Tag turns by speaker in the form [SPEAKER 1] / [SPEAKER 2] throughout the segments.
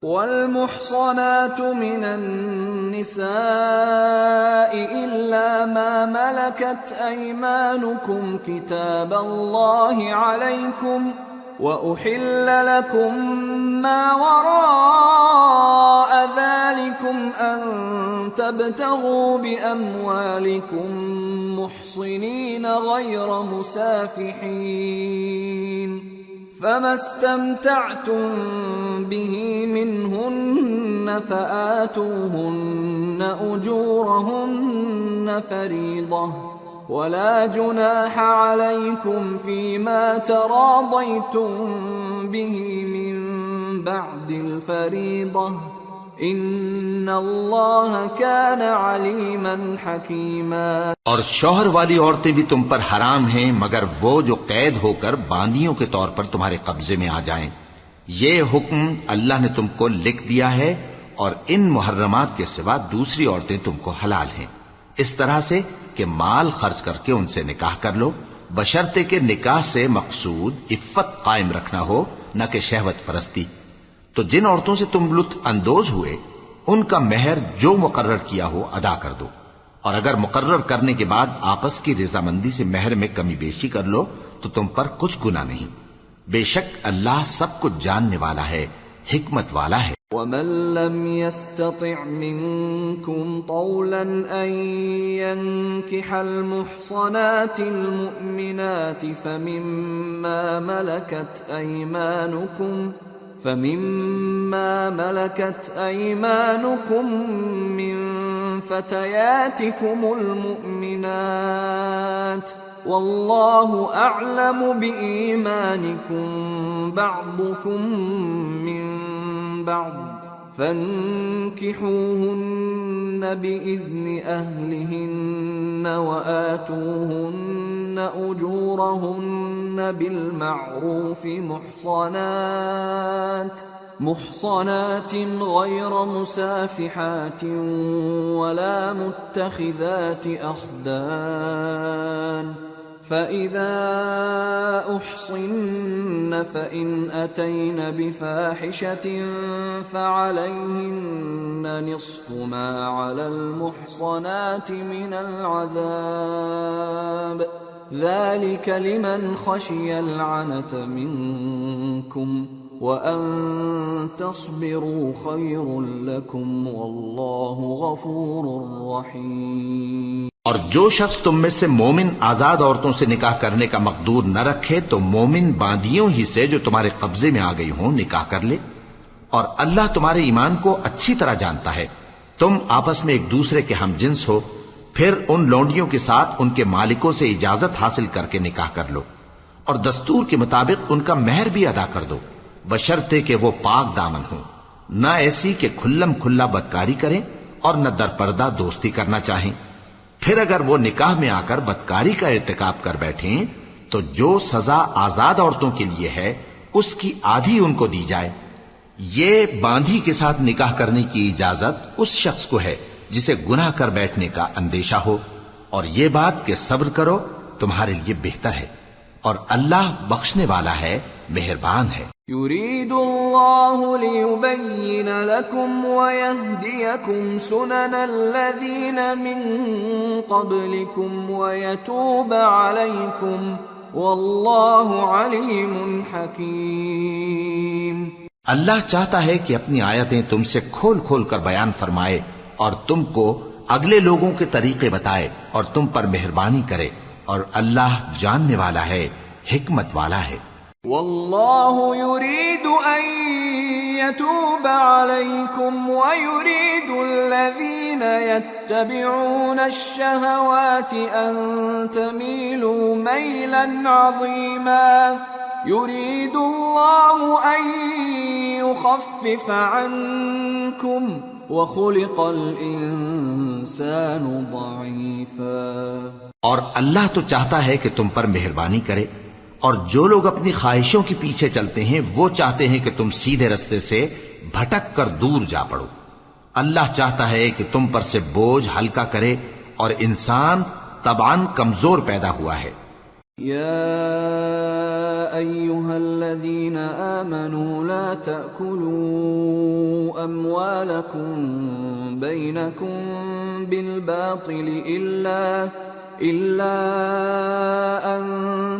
[SPEAKER 1] والمحصنات من النساء إلا ما ملكت أيمانكم كتاب الله عليكم وأحل لكم ما وراء ذلكم أن تبتغوا بأموالكم محصنين غير مسافحين فما استمتعتم به منهن فآتوهن أجورهن فريضة ولا جناح عليكم فيما تراضيتم به من بعد الفريضة ان اللہ کان علیما حکیما۔
[SPEAKER 2] اور شوہر والی عورتیں بھی تم پر حرام ہیں مگر وہ جو قید ہو کر باندیوں کے طور پر تمہارے قبضے میں آ جائیں۔ یہ حکم اللہ نے تم کو لکھ دیا ہے اور ان محرمات کے سوا دوسری عورتیں تم کو حلال ہیں، اس طرح سے کہ مال خرچ کر کے ان سے نکاح کر لو، بشرطے کہ نکاح سے مقصود عفت قائم رکھنا ہو نہ کہ شہوت پرستی۔ تو جن عورتوں سے تم لطف اندوز ہوئے ان کا مہر جو مقرر کیا ہو ادا کر دو، اور اگر مقرر کرنے کے بعد آپس کی رضامندی سے مہر میں کمی بیشی کر لو تو تم پر کچھ گناہ نہیں، بے شک اللہ سب کچھ جاننے والا ہے، حکمت والا ہے۔
[SPEAKER 1] وَمَن لَّمْ يَسْتَطِعْ مِنكُمْ طَوْلًا أَن يَنكِحَ الْمُحْصَنَاتِ الْمُؤْمِنَاتِ فَمِمَّا مَلَكَتْ أَيْمَانُكُمْ مِنْ فَتَيَاتِكُمُ الْمُؤْمِنَاتِ وَاللَّهُ أَعْلَمُ بِإِيمَانِكُمْ بَعْضُكُمْ مِنْ بَعْضٍ فَانكِحُوهُنَّ بِإِذْنِ أَهْلِهِنَّ وَآتُوهُنَّ أُجُورَهُنَّ بِالْمَعْرُوفِ محصنات غير مسافحات ولا متخذات أخدان فإذا أحصن فإن أتين بفاحشة فعليهن نصف ما على المحصنات من العذاب ذلك لمن خشي العنة منكم وَأَن تَصْبِرُوا خَيْرٌ لَكُمْ وَاللَّهُ غَفُورٌ رَحِيمٌ۔
[SPEAKER 2] اور جو شخص تم میں سے مومن آزاد عورتوں سے نکاح کرنے کا مقدور نہ رکھے تو مومن باندیوں ہی سے جو تمہارے قبضے میں آ گئی ہوں نکاح کر لے، اور اللہ تمہارے ایمان کو اچھی طرح جانتا ہے۔ تم آپس میں ایک دوسرے کے ہم جنس ہو، پھر ان لونڈیوں کے ساتھ ان کے مالکوں سے اجازت حاصل کر کے نکاح کر لو، اور دستور کے مطابق ان کا مہر بھی ادا کر دو، بشرطے کہ وہ پاک دامن ہوں، نہ ایسی کہ کھلم کھلا بدکاری کریں اور نہ در پردہ دوستی کرنا چاہیں۔ پھر اگر وہ نکاح میں آ کر بدکاری کا ارتکاب کر بیٹھیں تو جو سزا آزاد عورتوں کے لیے ہے اس کی آدھی ان کو دی جائے۔ یہ باندھی کے ساتھ نکاح کرنے کی اجازت اس شخص کو ہے جسے گناہ کر بیٹھنے کا اندیشہ ہو، اور یہ بات کہ صبر کرو تمہارے لیے بہتر ہے، اور اللہ بخشنے والا ہے، مہربان ہے۔
[SPEAKER 1] يريد الله ليبين لكم ويهديكم سنن الذين من قبلكم ويتوب عليكم والله عليم حكيم۔
[SPEAKER 2] اللہ چاہتا ہے کہ اپنی آیتیں تم سے کھول کھول کر بیان فرمائے اور تم کو اگلے لوگوں کے طریقے بتائے اور تم پر مہربانی کرے، اور اللہ جاننے والا ہے، حکمت والا ہے۔
[SPEAKER 1] واللہ يريد ان يتوب عليكم ويريد الذين يتبعون الشهوات ان تميلوا ميلا عظيما يريد الله ان يخفف عنكم وخلق الانسان ضعيفا۔
[SPEAKER 2] اور اللہ تو چاہتا ہے کہ تم پر مہربانی کرے، اور جو لوگ اپنی خواہشوں کے پیچھے چلتے ہیں وہ چاہتے ہیں کہ تم سیدھے رستے سے بھٹک کر دور جا پڑو۔ اللہ چاہتا ہے کہ تم پر سے بوجھ ہلکا کرے، اور انسان طبعاً کمزور پیدا ہوا ہے۔
[SPEAKER 1] یا ایھا الذین آمنوا لا تأکلوا أموالكم بينكم بالباطل إلا أن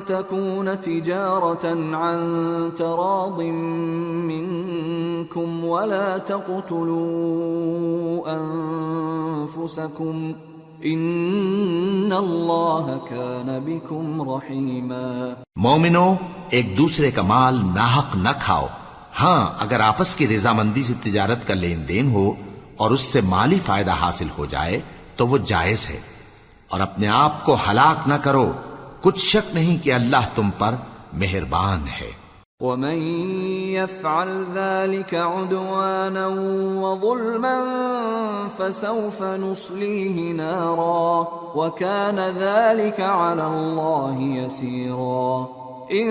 [SPEAKER 1] تكون تجارة عن تراض منكم ولا تقتلوا أنفسكم ان اللہ کان بکم رحیما۔
[SPEAKER 2] مومنو، ایک دوسرے کا مال ناحق نہ کھاؤ۔ ہاں، اگر آپس کی رضامندی سے تجارت کا لین دین ہو اور اس سے مالی فائدہ حاصل ہو جائے تو وہ جائز ہے، اور اپنے آپ کو ہلاک نہ کرو، کچھ شک نہیں کہ اللہ تم پر مہربان ہے۔
[SPEAKER 1] ومن يفعل ذلك عدوانا وظلما فسوف نصليه نارا وكان ذلك على الله يسيرا۔ إن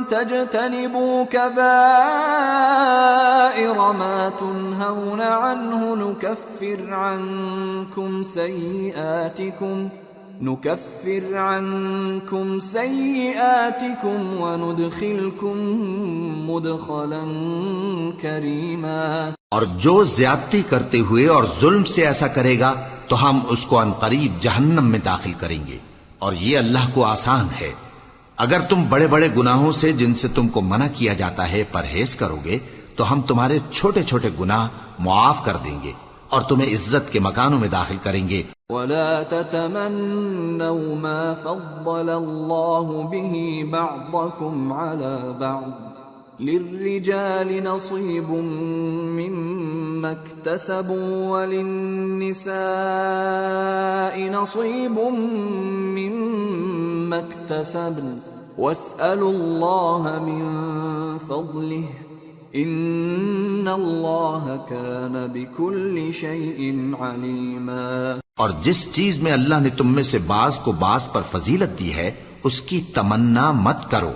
[SPEAKER 1] تجتنبوا كبائر ما تنهون عنه نكفر عنكم سيئاتكم وندخلكم مدخلا كريما۔
[SPEAKER 2] اور جو زیادتی کرتے ہوئے اور ظلم سے ایسا کرے گا تو ہم اس کو عنقریب جہنم میں داخل کریں گے، اور یہ اللہ کو آسان ہے۔ اگر تم بڑے بڑے گناہوں سے جن سے تم کو منع کیا جاتا ہے پرہیز کرو گے تو ہم تمہارے چھوٹے چھوٹے گناہ معاف کر دیں گے اور تمہیں عزت کے مکانوں میں داخل کریں گے۔
[SPEAKER 1] ولا تتمنوا ما فضل الله به بعضكم على بعض للرجال نصيب مما اكتسبوا وللنساء نصيب مما اكتسبن واسألوا الله من فضله ان اللہ کان بکل شیء علیما۔
[SPEAKER 2] اور جس چیز میں اللہ نے تم میں سے بعض کو بعض پر فضیلت دی ہے اس کی تمنا مت کرو۔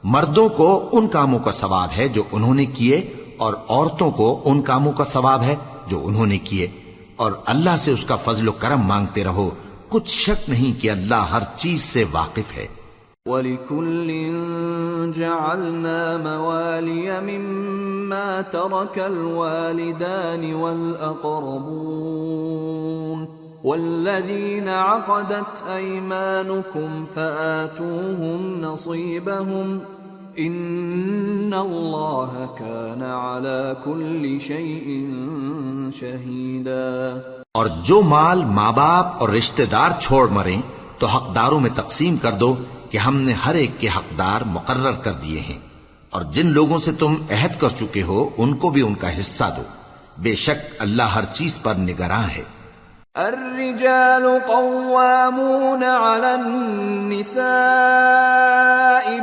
[SPEAKER 2] مردوں کو ان کاموں کا ثواب ہے جو انہوں نے کیے، اور عورتوں کو ان کاموں کا ثواب ہے جو انہوں نے کیے، اور اللہ سے اس کا فضل و کرم مانگتے رہو، کچھ شک نہیں کہ اللہ ہر چیز سے واقف ہے۔
[SPEAKER 1] وَلِكُلٍّ جَعَلْنَا مَوَالِيَ مِمَّا تَرَكَ الْوَالِدَانِ وَالْأَقْرَبُونَ وَالَّذِينَ عَقَدَتْ أَيْمَانُكُمْ فَآتُوهُمْ نَصِيبَهُمْ إِنَّ اللَّهَ كَانَ عَلَى كُلِّ شَيْءٍ شَهِيدًا۔
[SPEAKER 2] اور جو مال ماں باپ اور رشتہ دار چھوڑ مریں تو حقداروں میں تقسیم کر دو کہ ہم نے ہر ایک کے حقدار مقرر کر دیے ہیں، اور جن لوگوں سے تم عہد کر چکے ہو ان کو بھی ان کا حصہ دو، بے شک اللہ ہر چیز پر نگراں ہے۔
[SPEAKER 1] الرجال قوامون على النساء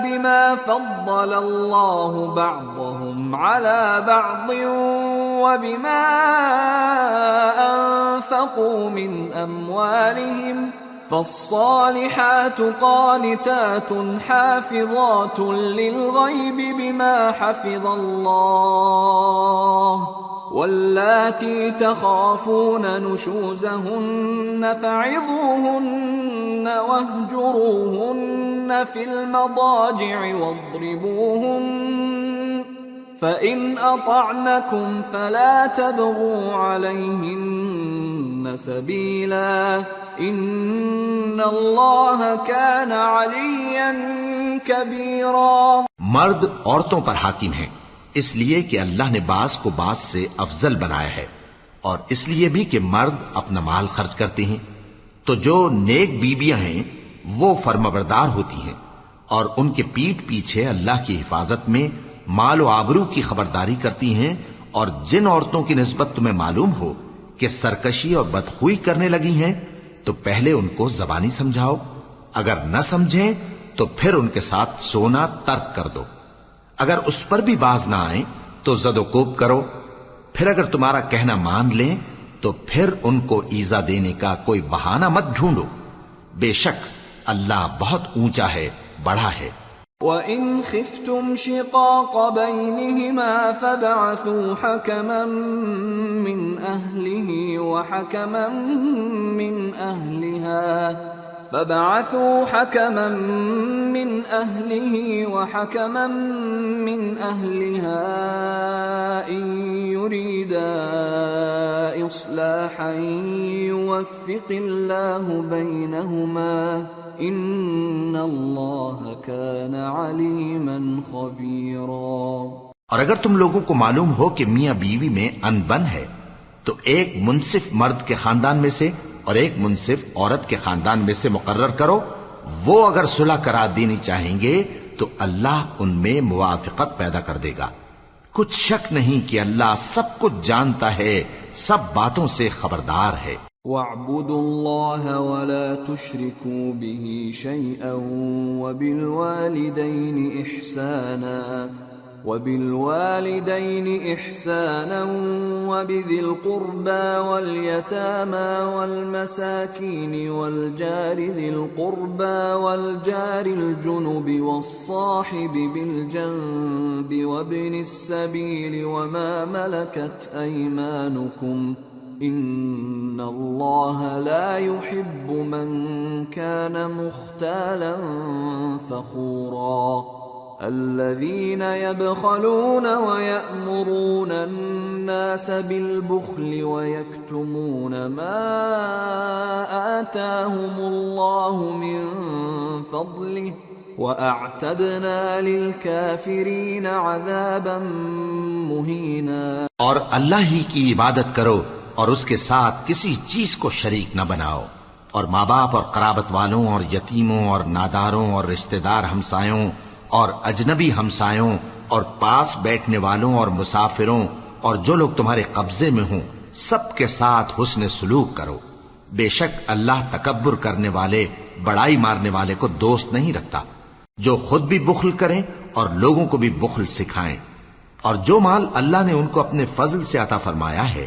[SPEAKER 1] بما فضل الله بعضهم على بعض وبما أنفقوا من أموالهم فالصالحات قانتات حافظات للغيب بما حفظ الله واللاتي تخافون نشوزهن فعظوهن واهجروهن في المضاجع واضربوهن فإن أطعنكم فلا تبغوا عليهن سبيلا ان اللہ کان علیا کبیرا۔
[SPEAKER 2] مرد عورتوں پر حاکم ہیں اس لیے کہ اللہ نے بعض کو بعض سے افضل بنایا ہے، اور اس لیے بھی کہ مرد اپنا مال خرچ کرتے ہیں، تو جو نیک بیویاں ہیں وہ فرمانبردار ہوتی ہیں، اور ان کے پیٹھ پیچھے اللہ کی حفاظت میں مال و آبرو کی خبرداری کرتی ہیں، اور جن عورتوں کی نسبت تمہیں معلوم ہو کہ سرکشی اور بدخوئی کرنے لگی ہیں تو پہلے ان کو زبانی سمجھاؤ، اگر نہ سمجھیں تو پھر ان کے ساتھ سونا ترک کر دو، اگر اس پر بھی باز نہ آئیں تو زد و کوب کرو، پھر اگر تمہارا کہنا مان لیں تو پھر ان کو ایذا دینے کا کوئی بہانہ مت ڈھونڈو، بے شک اللہ بہت اونچا ہے، بڑا ہے۔
[SPEAKER 1] وَإِنْ خِفْتُمْ شِقَاقَ بَيْنِهِمَا فَابْعَثُوا حَكَمًا مِّنْ أَهْلِهِ وَحَكَمًا مِّنْ أَهْلِهَا إِنْ يريدا إصلاحا يوفق الله بينهما إن الله كان عليما خبيرا۔
[SPEAKER 2] اور اگر تم لوگوں کو معلوم ہو کہ میاں بیوی میں انبن ہے تو ایک منصف مرد کے خاندان میں سے اور ایک منصف عورت کے خاندان میں سے مقرر کرو، وہ اگر صلح کرا دینی چاہیں گے تو اللہ ان میں موافقت پیدا کر دے گا۔ کچھ شک نہیں کہ اللہ سب کچھ جانتا ہے، سب باتوں سے خبردار ہے۔
[SPEAKER 1] وَاعْبُدُوا اللَّهَ وَلَا تُشْرِكُوا بِهِ شَيْئًا وَبِالْوَالِدَيْنِ إِحْسَانًا وَبِذِي الْقُرْبَى وَالْيَتَامَى وَالْمَسَاكِينِ وَالْجَارِ ذِي الْقُرْبَى وَالْجَارِ الْجُنُبِ وَالصَّاحِبِ بِالْجَنبِ وَابْنِ السَّبِيلِ وَمَا مَلَكَتْ أَيْمَانُكُمْ إِنَّ اللَّهَ لَا يُحِبُّ مَنْ كَانَ مُخْتَالًا فَخُورًا۔ الذين يبخلون ويأمرون الناس بالبخل ويكتمون ما آتاهم الله من فضله وأعتدنا للكافرين عذابا مهينا۔
[SPEAKER 2] اور اللہ ہی کی عبادت کرو اور اس کے ساتھ کسی چیز کو شریک نہ بناؤ، اور ماں باپ اور قرابت والوں اور یتیموں اور ناداروں اور رشتہ دار ہمسایوں اور اجنبی ہمسایوں اور پاس بیٹھنے والوں اور مسافروں اور جو لوگ تمہارے قبضے میں ہوں سب کے ساتھ حسن سلوک کرو۔ بے شک اللہ تکبر کرنے والے، بڑائی مارنے والے کو دوست نہیں رکھتا۔ جو خود بھی بخل کریں اور لوگوں کو بھی بخل سکھائیں، اور جو مال اللہ نے ان کو اپنے فضل سے عطا فرمایا ہے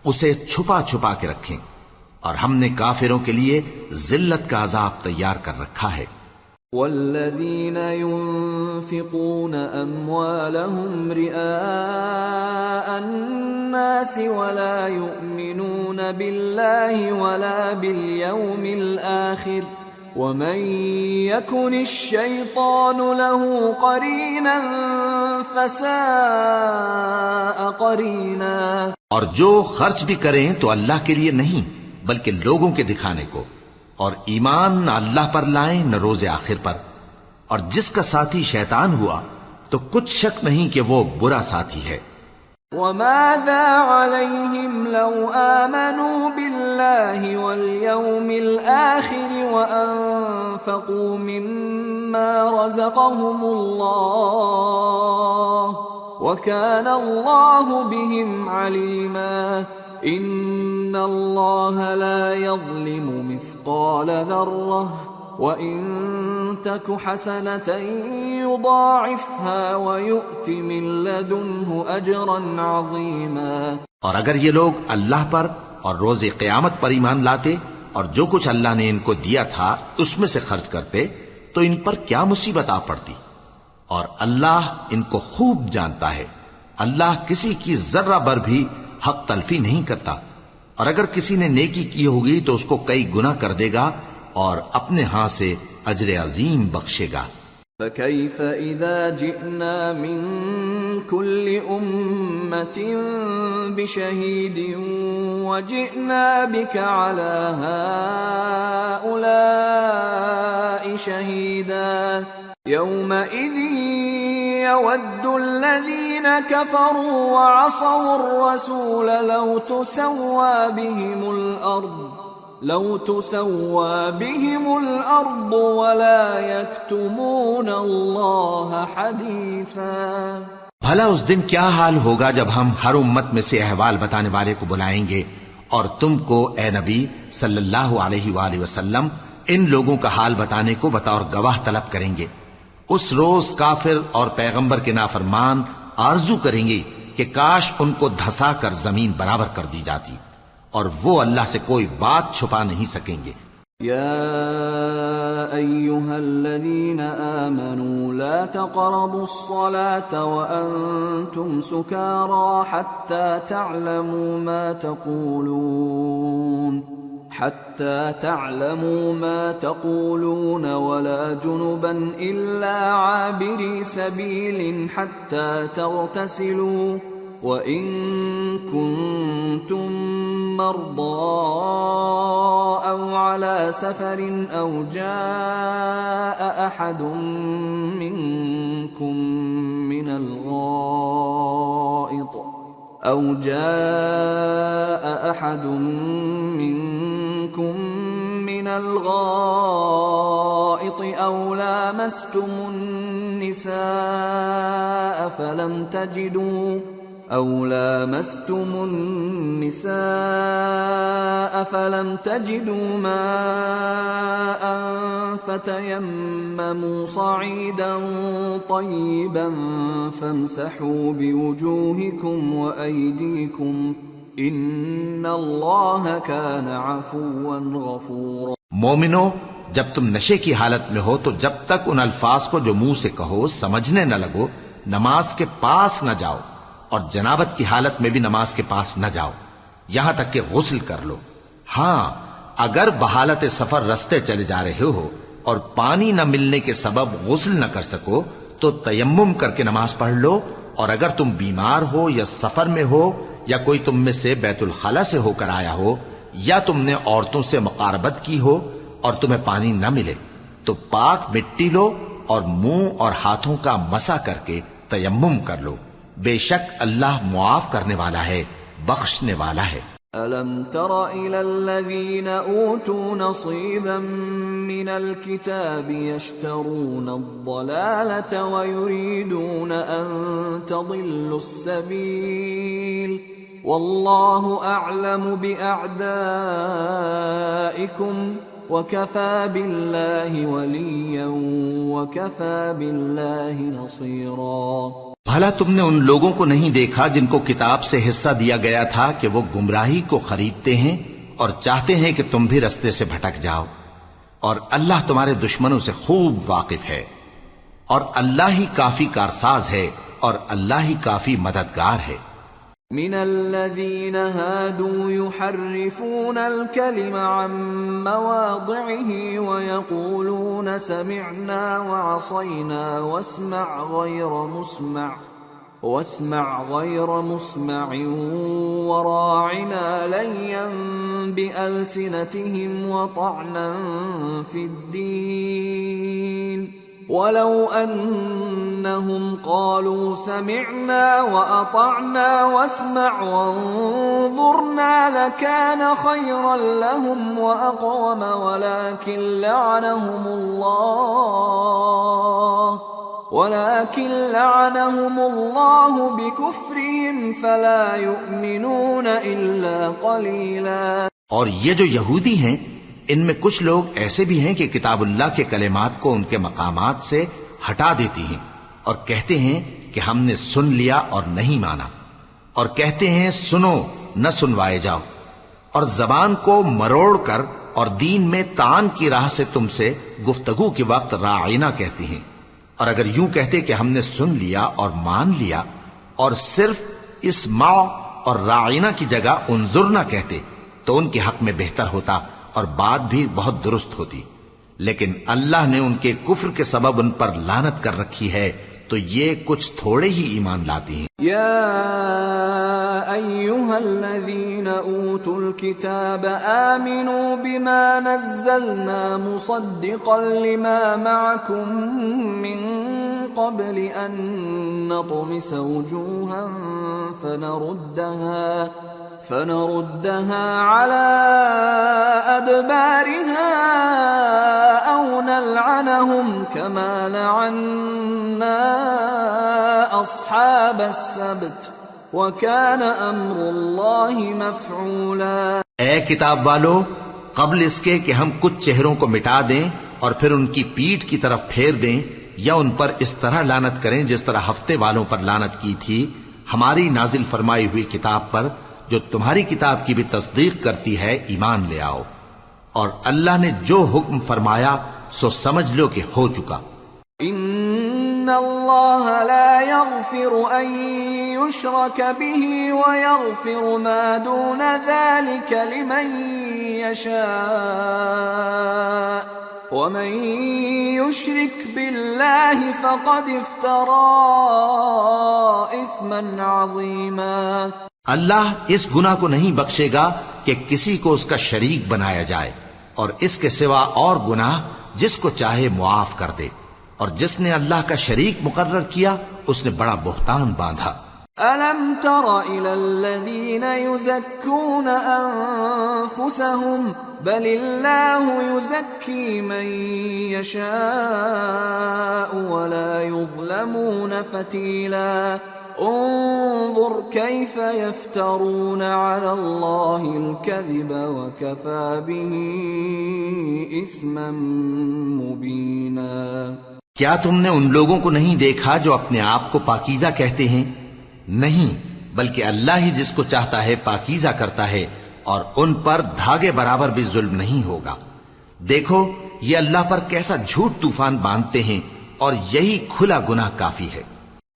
[SPEAKER 2] اسے چھپا چھپا کے رکھیں، اور ہم نے کافروں کے لیے ذلت کا عذاب تیار کر رکھا ہے۔
[SPEAKER 1] والذين ينفقون أموالهم رئاء الناس ولا يؤمنون بالله ولا باليوم الآخر ومن يكن الشيطان له قرينا فساء قرينا۔
[SPEAKER 2] اور جو خرچ بھی کریں تو اللہ کے لیے نہیں بلکہ لوگوں کے دکھانے کو، اور ایمان نہ اللہ پر لائیں نہ روز آخر پر، اور جس کا ساتھی شیطان ہوا تو کچھ شک نہیں کہ وہ برا ساتھی ہے۔
[SPEAKER 1] وَمَاذَا عَلَيْهِمْ لَوْ آمَنُوا بِاللَّهِ وَالْيَوْمِ الْآخِرِ وَأَنفَقُوا مِمَّا رَزَقَهُمُ اللَّهُ وَكَانَ اللَّهُ بِهِمْ عَلِيمًا۔ إِنَّ اللَّهَ لَا يَظْلِمُ مِثْقَالَ ذَرَّةٍ وَإِن تَكُ حَسَنَةً يُضَاعِفْهَا وَيُؤْتِ مِن لَّدُنْهُ أَجْرًا عَظِيمًا۔
[SPEAKER 2] اور اگر یہ لوگ اللہ پر اور روز قیامت پر ایمان لاتے اور جو کچھ اللہ نے ان کو دیا تھا اس میں سے خرچ کرتے تو ان پر کیا مصیبت آ پڑتی، اور اللہ ان کو خوب جانتا ہے۔ اللہ کسی کی ذرہ بر بھی حق تلفی نہیں کرتا، اور اگر کسی نے نیکی کی ہوگی تو اس کو کئی گنا کر دے گا اور اپنے ہاں سے اجر عظیم بخشے گا۔
[SPEAKER 1] فَكَيْفَ إِذَا جِئْنَا مِن كُلِّ أُمَّةٍ بِشَهِيدٍ وَجِئْنَا بِكَ عَلَى هَؤُلَاءِ شَهِيدًا يَوْمَئِذٍ يَوَدُّ الَّذِينَ كَفَرُوا وَعَصَوُا الرَّسُولَ لَوْ تُسَوَّى بِهِمُ الْأَرْضُ وَلَا يَكْتُمُونَ اللَّهَ حَدِيثًا۔
[SPEAKER 2] بھلا اس دن کیا حال ہوگا جب ہم ہر امت میں سے احوال بتانے والے کو بلائیں گے اور تم کو اے نبی صلی اللہ علیہ وآلہ وسلم ان لوگوں کا حال بتانے کو بطور گواہ طلب کریں گے۔ اس روز کافر اور پیغمبر کے نافرمان آرزو کریں گے کہ کاش ان کو دھسا کر زمین برابر کر دی جاتی، اور وہ اللہ سے کوئی بات چھپا نہیں سکیں گے۔
[SPEAKER 1] یا ایھا الذین آمنوا لا تقربوا الصلاة وانتم سکارى حتى تعلموا ما تقولون ولا جنبا إلا عابري سبيل حتى تغتسلوا وَإِن كُنتُم مَّرْضَىٰ أَوْ عَلَىٰ سَفَرٍ أَوْ جَاءَ أَحَدٌ مِّنكُم من الغائط أو لامستم النساء فلم تجدوا ماء فتيمموا صعيدا طيبا فامسحوا بوجوهكم وأيديكم ان اللہ کان عفوا غفورا۔
[SPEAKER 2] مومنو، جب تم نشے کی حالت میں ہو تو جب تک ان الفاظ کو جو منہ سے کہو سمجھنے نہ لگو نماز کے پاس نہ جاؤ، اور جنابت کی حالت میں بھی نماز کے پاس نہ جاؤ یہاں تک کہ غسل کر لو۔ ہاں، اگر بحالت سفر رستے چلے جا رہے ہو اور پانی نہ ملنے کے سبب غسل نہ کر سکو تو تیمم کر کے نماز پڑھ لو، اور اگر تم بیمار ہو یا سفر میں ہو یا کوئی تم میں سے بیت الخلا سے ہو کر آیا ہو یا تم نے عورتوں سے مقاربت کی ہو اور تمہیں پانی نہ ملے تو پاک مٹی لو اور منہ اور ہاتھوں کا مسح کر کے تیمم کر لو، بے شک اللہ معاف کرنے والا ہے، بخشنے والا ہے۔
[SPEAKER 1] أَلَمْ تَرَ إِلَى الَّذِينَ أُوتُوا نَصِيبًا مِّنَ الْكِتَابِ يَشْتَرُونَ الضَّلَالَةَ وَيُرِيدُونَ أَن تَضِلُّوا السَّبِيلَ وَاللَّهُ أَعْلَمُ بِأَعْدَائِكُمْ وَكَفَى بِاللَّهِ وَلِيًّا وَكَفَى بِاللَّهِ نَصِيرًا۔
[SPEAKER 2] بھلا تم نے ان لوگوں کو نہیں دیکھا جن کو کتاب سے حصہ دیا گیا تھا کہ وہ گمراہی کو خریدتے ہیں اور چاہتے ہیں کہ تم بھی رستے سے بھٹک جاؤ، اور اللہ تمہارے دشمنوں سے خوب واقف ہے، اور اللہ ہی کافی کارساز ہے اور اللہ ہی کافی مددگار ہے۔
[SPEAKER 1] من الذين هادوا يحرفون الكلم عن مواضعه ويقولون سمعنا وعصينا واسمع غير مسمع وراعنا ليا بألسنتهم وطعنا في الدين ولو أنهم قالوا سمعنا وأطعنا واسمع وانظرنا لكان خيرا لهم وأقوم ولكن لعنهم الله بكفرهم فلا يؤمنون إلا قليلا۔
[SPEAKER 2] اور یہ جو یہودی ہیں ان میں کچھ لوگ ایسے بھی ہیں کہ کتاب اللہ کے کلمات کو ان کے مقامات سے ہٹا دیتی ہیں اور کہتے ہیں کہ ہم نے سن لیا اور نہیں مانا، اور کہتے ہیں سنو نہ سنوائے جاؤ، اور زبان کو مروڑ کر اور دین میں تان کی راہ سے تم سے گفتگو کے وقت راعینا کہتی ہیں، اور اگر یوں کہتے کہ ہم نے سن لیا اور مان لیا اور صرف اسمع اور راعینا کی جگہ انظر نہ کہتے تو ان کے حق میں بہتر ہوتا اور بات بھی بہت درست ہوتی، لیکن اللہ نے ان کے کفر کے سبب ان پر لعنت کر رکھی ہے تو یہ کچھ تھوڑے ہی ایمان لاتی ہیں۔
[SPEAKER 1] یا ایھا الذین اوتوا الکتاب آمنوا بما نزلنا مصدقا لما معکم من قبل ان نطمس وجوها فنردها على أدبارها أو نلعنهم كما لعنا أصحاب السبت وكان أمر الله مفعولا۔
[SPEAKER 2] اے کتاب والو، قبل اس کے کہ ہم کچھ چہروں کو مٹا دیں اور پھر ان کی پیٹھ کی طرف پھیر دیں یا ان پر اس طرح لعنت کریں جس طرح ہفتے والوں پر لعنت کی تھی، ہماری نازل فرمائی ہوئی کتاب پر جو تمہاری کتاب کی بھی تصدیق کرتی ہے ایمان لے آؤ، اور اللہ نے جو حکم فرمایا سو سمجھ لو کہ ہو چکا۔
[SPEAKER 1] ان اللہ لا يغفر ان يشرك به ويغفر ما دون ذلك لمن يشاء ومن يشرك بالله فقد افترى اثما عظيما.
[SPEAKER 2] اللہ اس گناہ کو نہیں بخشے گا کہ کسی کو اس کا شریک بنایا جائے، اور اس کے سوا اور گناہ جس کو چاہے معاف کر دے، اور جس نے اللہ کا شریک مقرر کیا اس نے بڑا بہتان باندھا.
[SPEAKER 1] أَلَمْ تَرَ إِلَى الَّذِينَ يُزَكُّونَ أَنفُسَهُمْ بَلِ اللَّهُ يُزَكِّي مَن يَشَاءُ وَلَا يُظْلَمُونَ فَتِيلًا. انظر كيف يفترون على الله الكذب وكفى به إثما مبينا.
[SPEAKER 2] کیا تم نے ان لوگوں کو نہیں دیکھا جو اپنے آپ کو پاکیزہ کہتے ہیں؟ نہیں، بلکہ اللہ ہی جس کو چاہتا ہے پاکیزہ کرتا ہے، اور ان پر دھاگے برابر بھی ظلم نہیں ہوگا. دیکھو یہ اللہ پر کیسا جھوٹ طوفان باندھتے ہیں، اور یہی کھلا گناہ کافی ہے.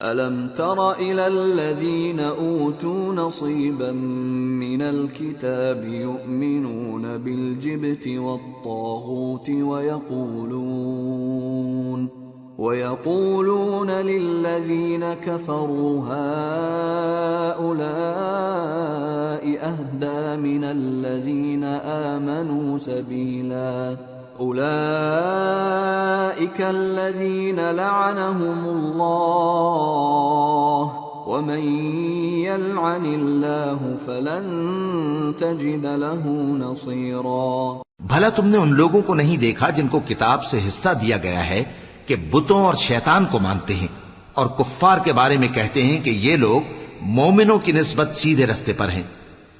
[SPEAKER 1] أَلَمْ تَرَ إِلَى الَّذِينَ أُوتُوا نَصِيبًا مِّنَ الْكِتَابِ يُؤْمِنُونَ بِالْجِبْتِ وَالطَّاغُوتِ وَيَقُولُونَ لِلَّذِينَ كَفَرُوا هَؤُلَاءِ أَهْدَىٰ مِنَ الَّذِينَ آمَنُوا سَبِيلًا. أولئك الذين لعنهم الله ومن يلعن الله فلن تجد له نصيرا.
[SPEAKER 2] بھلا تم نے ان لوگوں کو نہیں دیکھا جن کو کتاب سے حصہ دیا گیا ہے کہ بتوں اور شیطان کو مانتے ہیں، اور کفار کے بارے میں کہتے ہیں کہ یہ لوگ مومنوں کی نسبت سیدھے رستے پر ہیں.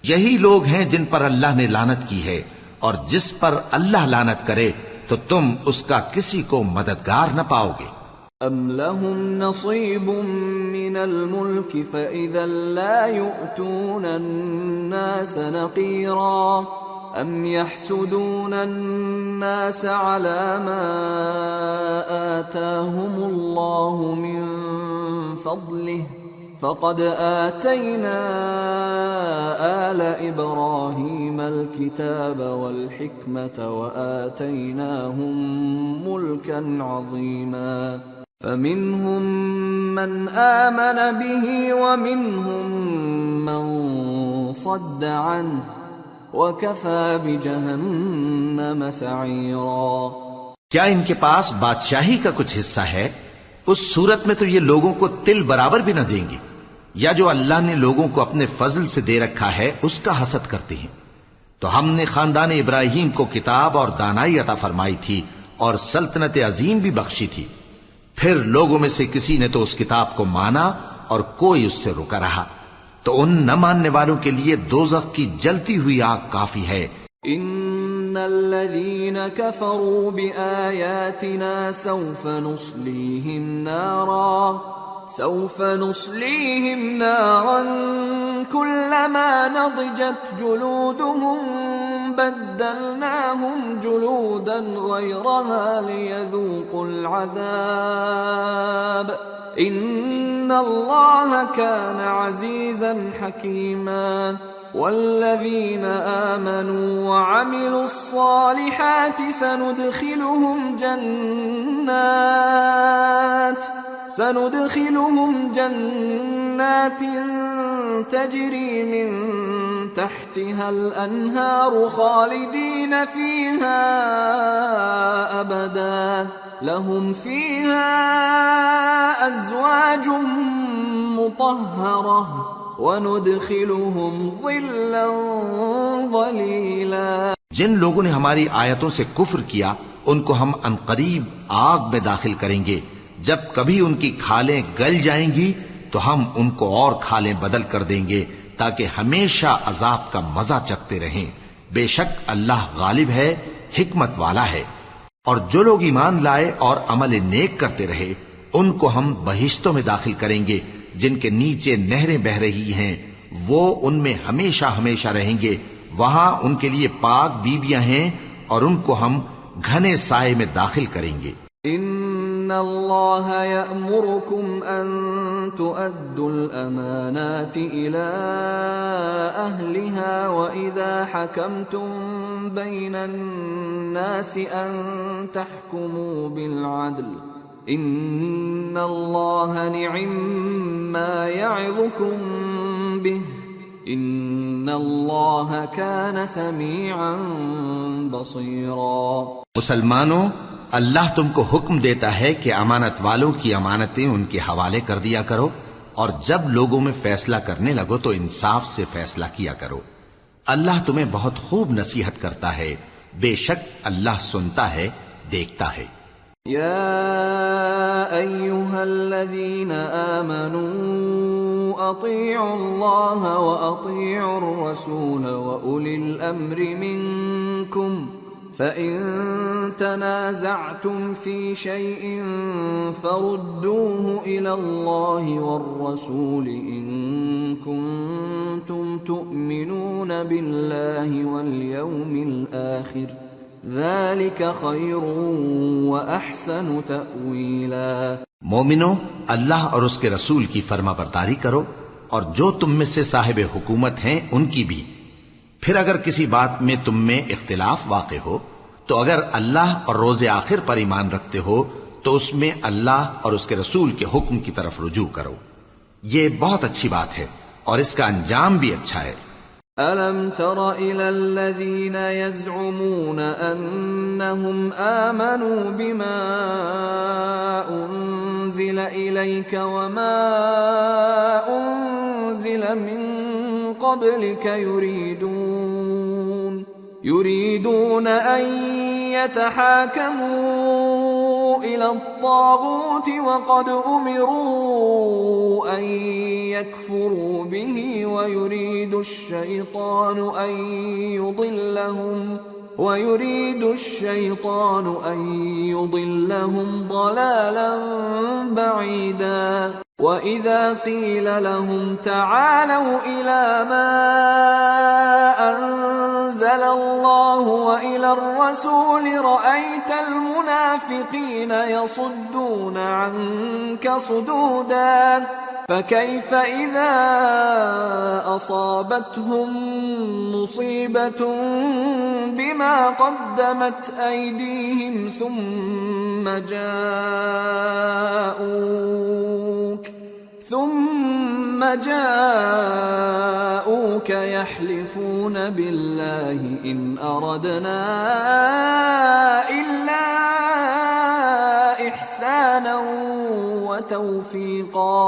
[SPEAKER 2] یہی لوگ ہیں جن پر اللہ نے لعنت کی ہے، اور جس پر اللہ لعنت کرے تو تم اس کا کسی کو مددگار نہ پاؤ گے.
[SPEAKER 1] ام لهم نصیب من الملک فاذا لا يؤتون الناس نقیرا ام يحسدون الناس على ما آتاهم الله من فضله فقد آتينا آل إبراهيم الكتاب والحكمة وآتيناهم ملكا عظيما. فمنهم من آمن به ومنهم من صد عنه وكفى بجهنم سعيرا.
[SPEAKER 2] کیا ان کے پاس بادشاہی کا کچھ حصہ ہے؟ اس صورت میں تو یہ لوگوں کو تل برابر بھی نہ دیں گے. یا جو اللہ نے لوگوں کو اپنے فضل سے دے رکھا ہے اس کا حسد کرتے ہیں. تو ہم نے خاندان ابراہیم کو کتاب اور دانائی عطا فرمائی تھی اور سلطنت عظیم بھی بخشی تھی. پھر لوگوں میں سے کسی نے تو اس کتاب کو مانا اور کوئی اس سے رکا رہا. تو ان نہ ماننے والوں کے لیے دوزخ کی جلتی ہوئی آگ کافی ہے.
[SPEAKER 1] ان الذين كفروا بآياتنا سوف نصليهم نارا كلما نضجت جلودهم بدلناهم جلودا غيرها ليذوقوا العذاب ان الله كان عزيزا حكيما. والذين آمنوا وعملوا الصالحات سندخلهم جنات تجري من تحتها الأنهار خالدين فيها أبدا لهم فيها أزواج مطهرة وَنُدْخِلُهُمْ ظِلًّا ظَلِيلًا.
[SPEAKER 2] جن لوگوں نے ہماری آیتوں سے کفر کیا ان کو ہم عنقریب آگ میں داخل کریں گے. جب کبھی ان کی کھالیں گل جائیں گی تو ہم ان کو اور کھالیں بدل کر دیں گے تاکہ ہمیشہ عذاب کا مزہ چکھتے رہیں. بے شک اللہ غالب ہے، حکمت والا ہے. اور جو لوگ ایمان لائے اور عمل نیک کرتے رہے ان کو ہم بہشتوں میں داخل کریں گے جن کے نیچے نہریں بہ رہی ہیں. وہ ان میں ہمیشہ ہمیشہ رہیں گے. وہاں ان کے لیے پاک بیویاں ہیں اور ان کو ہم گھنے سائے میں داخل کریں گے.
[SPEAKER 1] ان اللہ یأمرکم ان تؤدوا الامانات الى أهلها وإذا حكمتم بين الناس أن تحكموا بالعدل إن الله نعم ما يعظكم به إن الله كان سميعا بصيرا۔
[SPEAKER 2] مسلمانوں، اللہ تم کو حکم دیتا ہے کہ امانت والوں کی امانتیں ان کے حوالے کر دیا کرو، اور جب لوگوں میں فیصلہ کرنے لگو تو انصاف سے فیصلہ کیا کرو۔ اللہ تمہیں بہت خوب نصیحت کرتا ہے، بے شک اللہ سنتا ہے، دیکھتا ہے۔
[SPEAKER 1] یا ایھا الذین آمنوا اطیعوا اللہ واطیعوا الرسول واولی الامر منکم فَإِن تَنَازَعْتُمْ فِي شَيْءٍ فَرُدُّوهُ إِلَى اللَّهِ وَالرَّسُولِ إِن كُنتُمْ تُؤْمِنُونَ بِاللَّهِ وَالْيَوْمِ الْآخِرِ ذَلِكَ خَيْرٌ وَأَحْسَنُ تَأْوِيلًا۔
[SPEAKER 2] مومنو، اللہ اور اس کے رسول کی فرما برداری کرو، اور جو تم میں سے صاحب حکومت ہیں ان کی بھی۔ پھر اگر کسی بات میں تم میں اختلاف واقع ہو تو اگر اللہ اور روز آخر پر ایمان رکھتے ہو تو اس میں اللہ اور اس کے رسول کے حکم کی طرف رجوع کرو، یہ بہت اچھی بات ہے اور اس کا انجام بھی اچھا ہے۔
[SPEAKER 1] أَلَمْ تَرَ إِلَى الَّذِينَ يَزْعُمُونَ أَنَّهُمْ آمَنُوا بِمَا أُنزِلَ إِلَيْكَ وَمَا أُنزِلَ مِن قبلك يريدون أن يتحاكموا إلى الطاغوت وقد أمروا أن يكفروا به ويريد الشيطان أن يضلهم ضلالا بعيدا۔ وَإِذَا قِيلَ لَهُمْ تَعَالَوْا إِلَى مَا أَنزَلَ اللَّهُ وَإِلَى الرَّسُولِ رَأَيْتَ الْمُنَافِقِينَ يَصُدُّونَ عَنكَ صُدُودًا فَكَيْفَ إِذَا أَصَابَتْهُم مُّصِيبَةٌ بِمَا قَدَّمَتْ أَيْدِيهِمْ ثُمَّ جاءوك يحلفون بالله إن أردنا إلا إحسانا وتوفيقا۔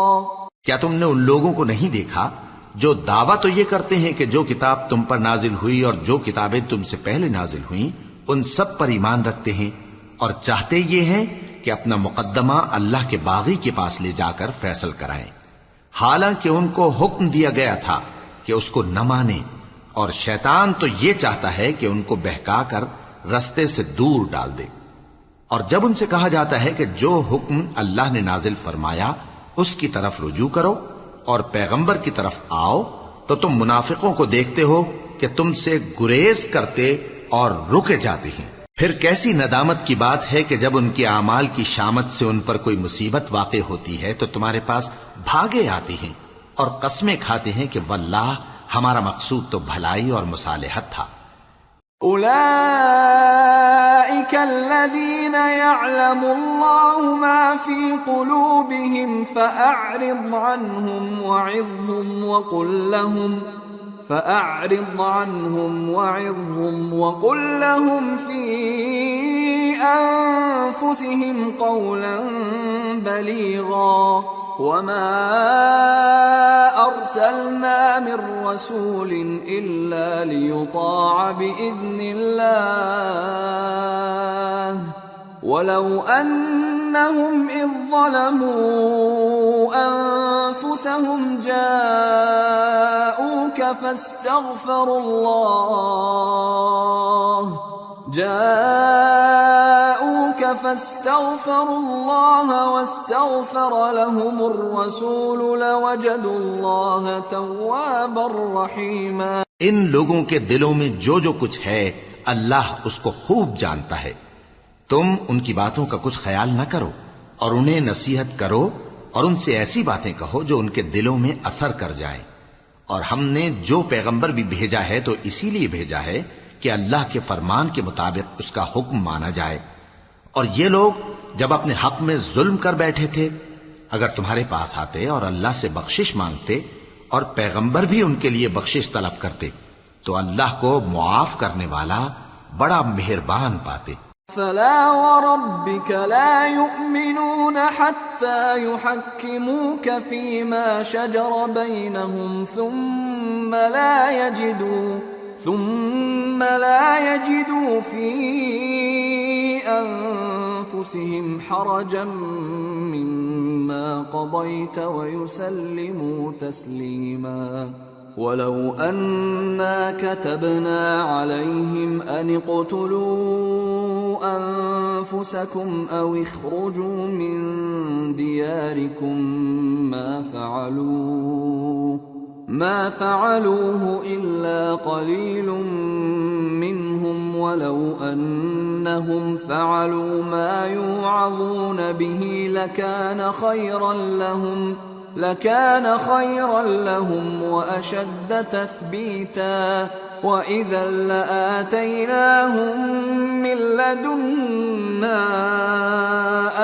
[SPEAKER 2] کیا تم نے ان لوگوں کو نہیں دیکھا جو دعویٰ تو یہ کرتے ہیں کہ جو کتاب تم پر نازل ہوئی اور جو کتابیں تم سے پہلے نازل ہوئیں ان سب پر ایمان رکھتے ہیں، اور چاہتے یہ ہیں کہ اپنا مقدمہ اللہ کے باغی کے پاس لے جا کر فیصل کرائیں، حالانکہ ان کو حکم دیا گیا تھا کہ اس کو نہ مانیں، اور شیطان تو یہ چاہتا ہے کہ ان کو بہکا کر رستے سے دور ڈال دے۔ اور جب ان سے کہا جاتا ہے کہ جو حکم اللہ نے نازل فرمایا اس کی طرف رجوع کرو اور پیغمبر کی طرف آؤ، تو تم منافقوں کو دیکھتے ہو کہ تم سے گریز کرتے اور رکے جاتے ہیں۔ پھر کیسی ندامت کی بات ہے کہ جب ان کے اعمال کی شامت سے ان پر کوئی مصیبت واقع ہوتی ہے تو تمہارے پاس بھاگے آتے ہیں اور قسمیں کھاتے ہیں کہ واللہ ہمارا مقصود تو بھلائی اور مصالحت تھا۔
[SPEAKER 1] أولئك الذين يعلم الله ما في قلوبهم فأعرض عنهم وعظهم وقل لهم في أنفسهم قولا بليغا۔ وما أرسلنا من رسول إلا ليطاع بإذن الله ولو أنهم إذ ظلموا أنفسهم جاءوك فاستغفروا الله واستغفر لهم الرسول لوجدوا الله توابا رحيما۔
[SPEAKER 2] ان لوگوں کے دلوں میں جو جو کچھ ہے اللہ اس کو خوب جانتا ہے۔ تم ان کی باتوں کا کچھ خیال نہ کرو اور انہیں نصیحت کرو اور ان سے ایسی باتیں کہو جو ان کے دلوں میں اثر کر جائیں، اور ہم نے جو پیغمبر بھی بھیجا ہے تو اسی لیے بھیجا ہے کہ اللہ کے فرمان کے مطابق اس کا حکم مانا جائے. اور یہ لوگ جب اپنے حق میں ظلم کر بیٹھے تھے، اگر تمہارے پاس آتے اور اللہ سے بخشش مانگتے اور پیغمبر بھی ان کے لیے بخشش طلب کرتے تو اللہ کو معاف کرنے والا بڑا مہربان پاتے.
[SPEAKER 1] فلا وربك لا يؤمنون حتى يحكموك فيما شجر بينهم ثم لا يجدوا في أنفسهم حرجا مما قضيت ويسلموا تسليما. ولو أنا كتبنا عليهم أن اقتلوا أنفسكم أو اخرجوا من دياركم ما فعلوه إلا قليل منهم ولو أنهم فعلوا ما يوعظون به لكان خيرا لهم وأشد تثبيتا وإذا لآتيناهم من لدنا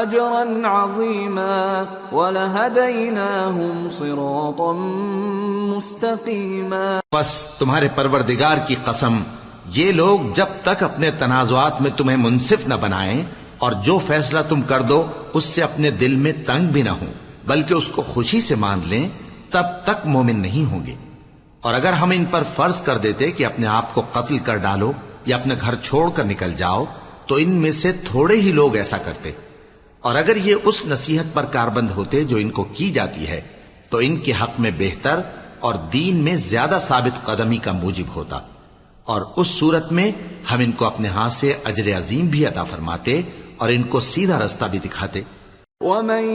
[SPEAKER 1] أجرا عظيما ولهديناهم صراطا مستقيما.
[SPEAKER 2] بس تمہارے پروردگار کی قسم، یہ لوگ جب تک اپنے تنازعات میں تمہیں منصف نہ بنائیں اور جو فیصلہ تم کر دو اس سے اپنے دل میں تنگ بھی نہ ہوں بلکہ اس کو خوشی سے مان لیں، تب تک مومن نہیں ہوں گے. اور اگر ہم ان پر فرض کر دیتے کہ اپنے آپ کو قتل کر ڈالو یا اپنے گھر چھوڑ کر نکل جاؤ تو ان میں سے تھوڑے ہی لوگ ایسا کرتے. اور اگر یہ اس نصیحت پر کاربند ہوتے جو ان کو کی جاتی ہے تو ان کے حق میں بہتر اور دین میں زیادہ ثابت قدمی کا موجب ہوتا. اور اس صورت میں ہم ان کو اپنے ہاتھ سے اجر عظیم بھی عطا فرماتے اور ان کو سیدھا رستہ بھی دکھاتے.
[SPEAKER 1] ومن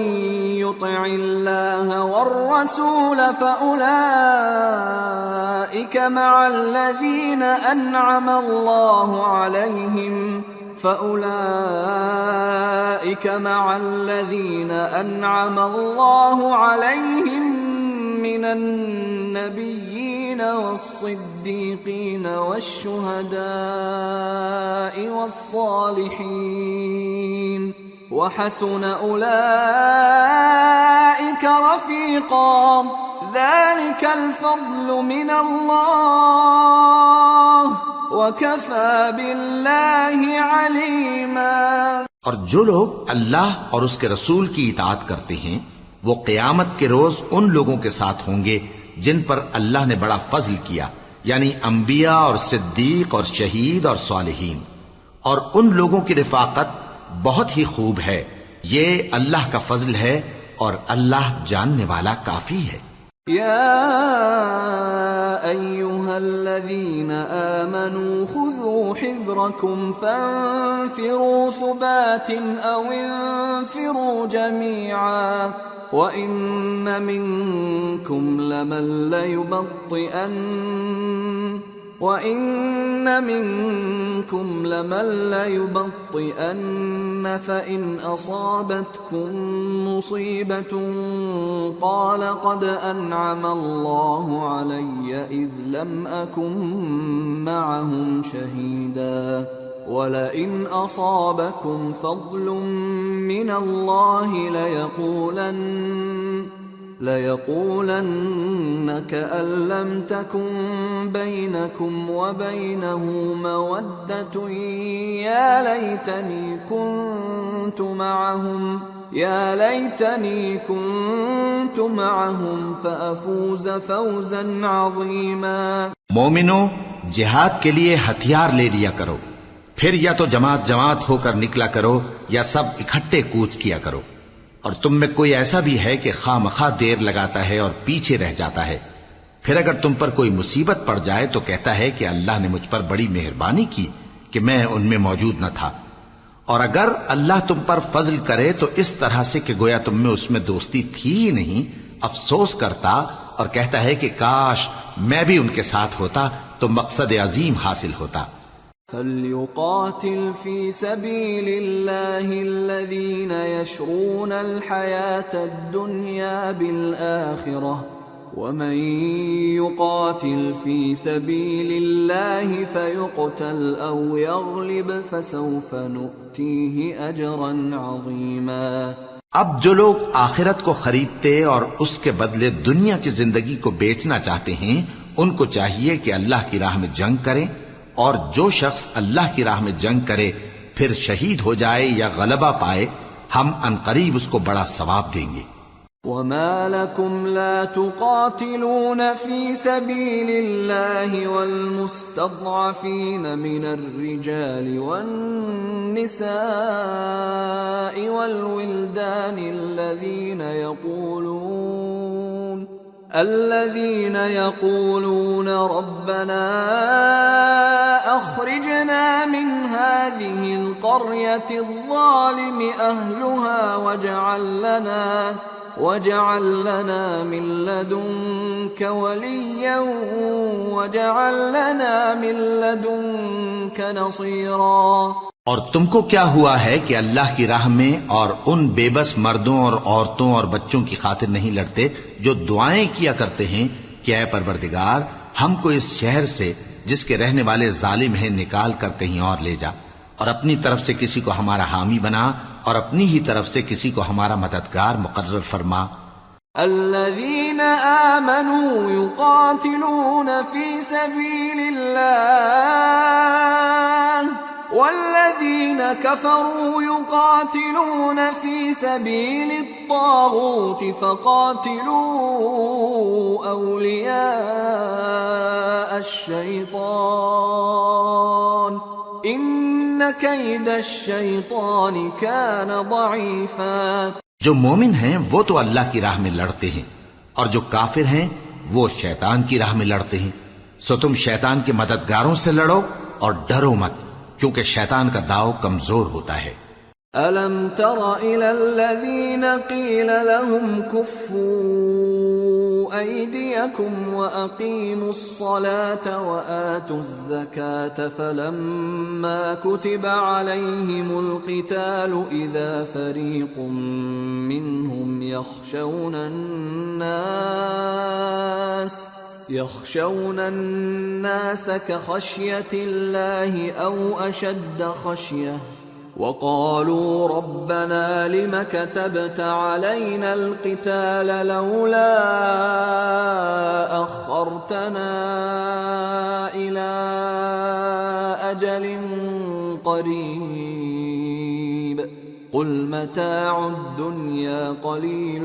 [SPEAKER 1] يطع الله والرسول فأولئك مع الذين أنعم الله عليهم من النبيين والصديقين والشهداء والصالحين وحسن أولئك رفيقا ذلك الفضل من الله وكفى بالله عليما.
[SPEAKER 2] اور جو لوگ اللہ اور اس کے رسول کی اطاعت کرتے ہیں وہ قیامت کے روز ان لوگوں کے ساتھ ہوں گے جن پر اللہ نے بڑا فضل کیا، یعنی انبیاء اور صدیق اور شہید اور صالحین. اور ان لوگوں کی رفاقت بہت ہی خوب ہے. یہ اللہ کا فضل ہے اور اللہ جاننے والا کافی ہے.
[SPEAKER 1] يا أيها الذين آمنوا خذوا حذركم فانفروا ثبات أو انفروا جميعا وإن منكم لمن ليبطئن فإن أصابتكم مصيبة قال قد أنعم الله علي إذ لم أكن معهم شهيدا ولئن أصابكم فضل من الله ليقولن كأن لم تكن بينكم وبينه مودة يا ليتني كنت معهم فأفوز فوزا عظيما.
[SPEAKER 2] مومنو، جہاد کے لیے ہتھیار لے لیا کرو، پھر یا تو جماعت جماعت ہو کر نکلا کرو یا سب اکٹھے کوچ کیا کرو. اور تم میں کوئی ایسا بھی ہے کہ خواہ مخواہ دیر لگاتا ہے اور پیچھے رہ جاتا ہے، پھر اگر تم پر کوئی مصیبت پڑ جائے تو کہتا ہے کہ اللہ نے مجھ پر بڑی مہربانی کی کہ میں ان میں موجود نہ تھا. اور اگر اللہ تم پر فضل کرے تو اس طرح سے کہ گویا تم میں اس میں دوستی تھی ہی نہیں، افسوس کرتا اور کہتا ہے کہ کاش میں بھی ان کے ساتھ ہوتا تو مقصد عظیم حاصل ہوتا.
[SPEAKER 1] فَلْيُقَاتِلْ فِي سَبِيلِ اللَّهِ الَّذِينَ يَشْرُونَ الْحَيَاةَ الدُّنْيَا بِالْآخِرَةِ ومن يقاتل في سبيل الله فيقتل أو يغلب فسوف نؤتيه أجرا عظيما.
[SPEAKER 2] اب جو لوگ آخرت کو خریدتے اور اس کے بدلے دنیا کی زندگی کو بیچنا چاہتے ہیں، ان کو چاہیے کہ اللہ کی راہ میں جنگ کریں، اور جو شخص اللہ کی راہ میں جنگ کرے پھر شہید ہو جائے یا غلبہ پائے، ہم عنقریب اس کو بڑا ثواب دیں گے.
[SPEAKER 1] وما لكم لا تقاتلون في سبيل الله والمستضعفين من الرجال والنساء والولدان الذين يقولون ربنا أخرجنا من هذه القرية الظالم أهلها واجعل لنا من لدنك وليا واجعل لنا من لدنك نصيرا.
[SPEAKER 2] اور تم کو کیا ہوا ہے کہ اللہ کی راہ میں اور ان بے بس مردوں اور عورتوں اور بچوں کی خاطر نہیں لڑتے جو دعائیں کیا کرتے ہیں کہ اے پروردگار ہم کو اس شہر سے جس کے رہنے والے ظالم ہیں نکال کر کہیں اور لے جا، اور اپنی طرف سے کسی کو ہمارا حامی بنا اور اپنی ہی طرف سے کسی کو ہمارا مددگار مقرر فرما.
[SPEAKER 1] الذين آمنوا يقاتلون في سبيل الله والذين كفروا يقاتلون في سبيل الطاغوت فقاتلوا أولياء الشيطان إن كيد الشيطان كان ضعيفا.
[SPEAKER 2] جو مومن ہیں وہ تو اللہ کی راہ میں لڑتے ہیں، اور جو کافر ہیں وہ شیطان کی راہ میں لڑتے ہیں، سو تم شیطان کے مددگاروں سے لڑو اور ڈرو مت، کیونکہ شیطان کا داؤ کمزور ہوتا ہے.
[SPEAKER 1] أَلَمْ تَرَ إِلَى الَّذِينَ قِيلَ لَهُمْ كُفُّوا أَيْدِيَكُمْ وَأَقِيمُوا الصَّلَاةَ وَآتُوا الزَّكَاةَ فَلَمَّا كُتِبَ عَلَيْهِمُ الْقِتَالُ إِذَا فَرِيقٌ مِّنْهُمْ يخشون الناس كخشية الله أو أشد خشية وقالوا ربنا لم كتبت علينا القتال لولا أخرتنا إلى أجل قريب قل متاع الدنيا قليل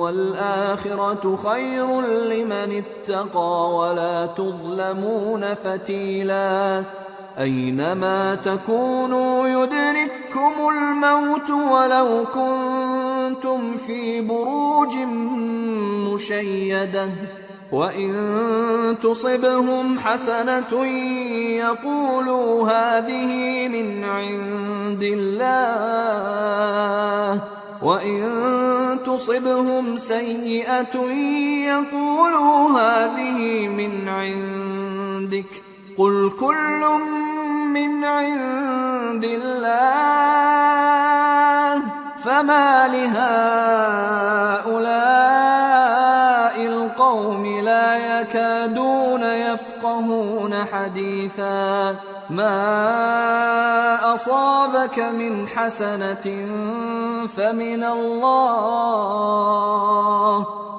[SPEAKER 1] والآخرة خير لمن اتقى ولا تظلمون فتيلا. أينما تكونوا يدرككم الموت ولو كنتم في بروج مشيدة وإن تصبهم حسنة يقولوا هذه من عند الله وإن تصبهم سيئة يقولوا هذه من عندك قل كل من عند الله فما لهؤلاء القوم لا يكادون يفقهون حديثا. ما أصابك من حسنة فمن الله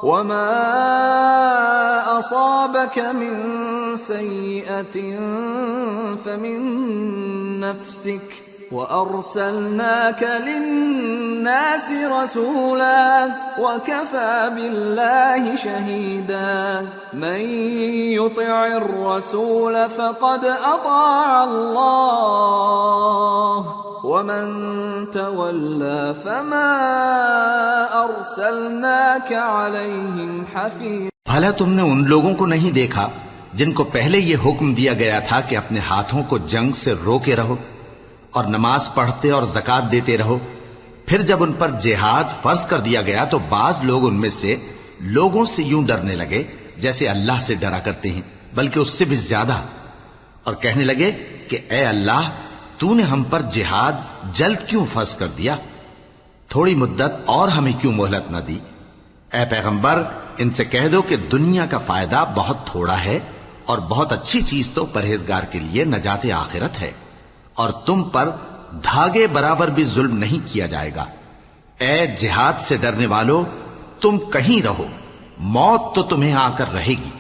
[SPEAKER 1] وما أصابك من سيئة فمن نفسك وأرسلناك للناس رسولا وكفى بالله شهيدا. من يطع الرسول فقد أطاع الله ومن تولى فما أرسلناك عليهم حفيظا.
[SPEAKER 2] بھلا تم نے ان لوگوں کو نہیں دیکھا جن کو پہلے یہ حکم دیا گیا تھا کہ اپنے ہاتھوں کو جنگ سے روکے رہو اور نماز پڑھتے اور زکوٰۃ دیتے رہو، پھر جب ان پر جہاد فرض کر دیا گیا تو بعض لوگ ان میں سے لوگوں سے یوں ڈرنے لگے جیسے اللہ سے ڈرا کرتے ہیں، بلکہ اس سے بھی زیادہ، اور کہنے لگے کہ اے اللہ تو نے ہم پر جہاد جلد کیوں فرض کر دیا، تھوڑی مدت اور ہمیں کیوں مہلت نہ دی. اے پیغمبر ان سے کہہ دو کہ دنیا کا فائدہ بہت تھوڑا ہے اور بہت اچھی چیز تو پرہیزگار کے لیے نجات آخرت ہے، اور تم پر دھاگے برابر بھی ظلم نہیں کیا جائے گا۔ اے جہاد سے ڈرنے والو، تم کہیں رہو، موت تو تمہیں آ کر رہے گی،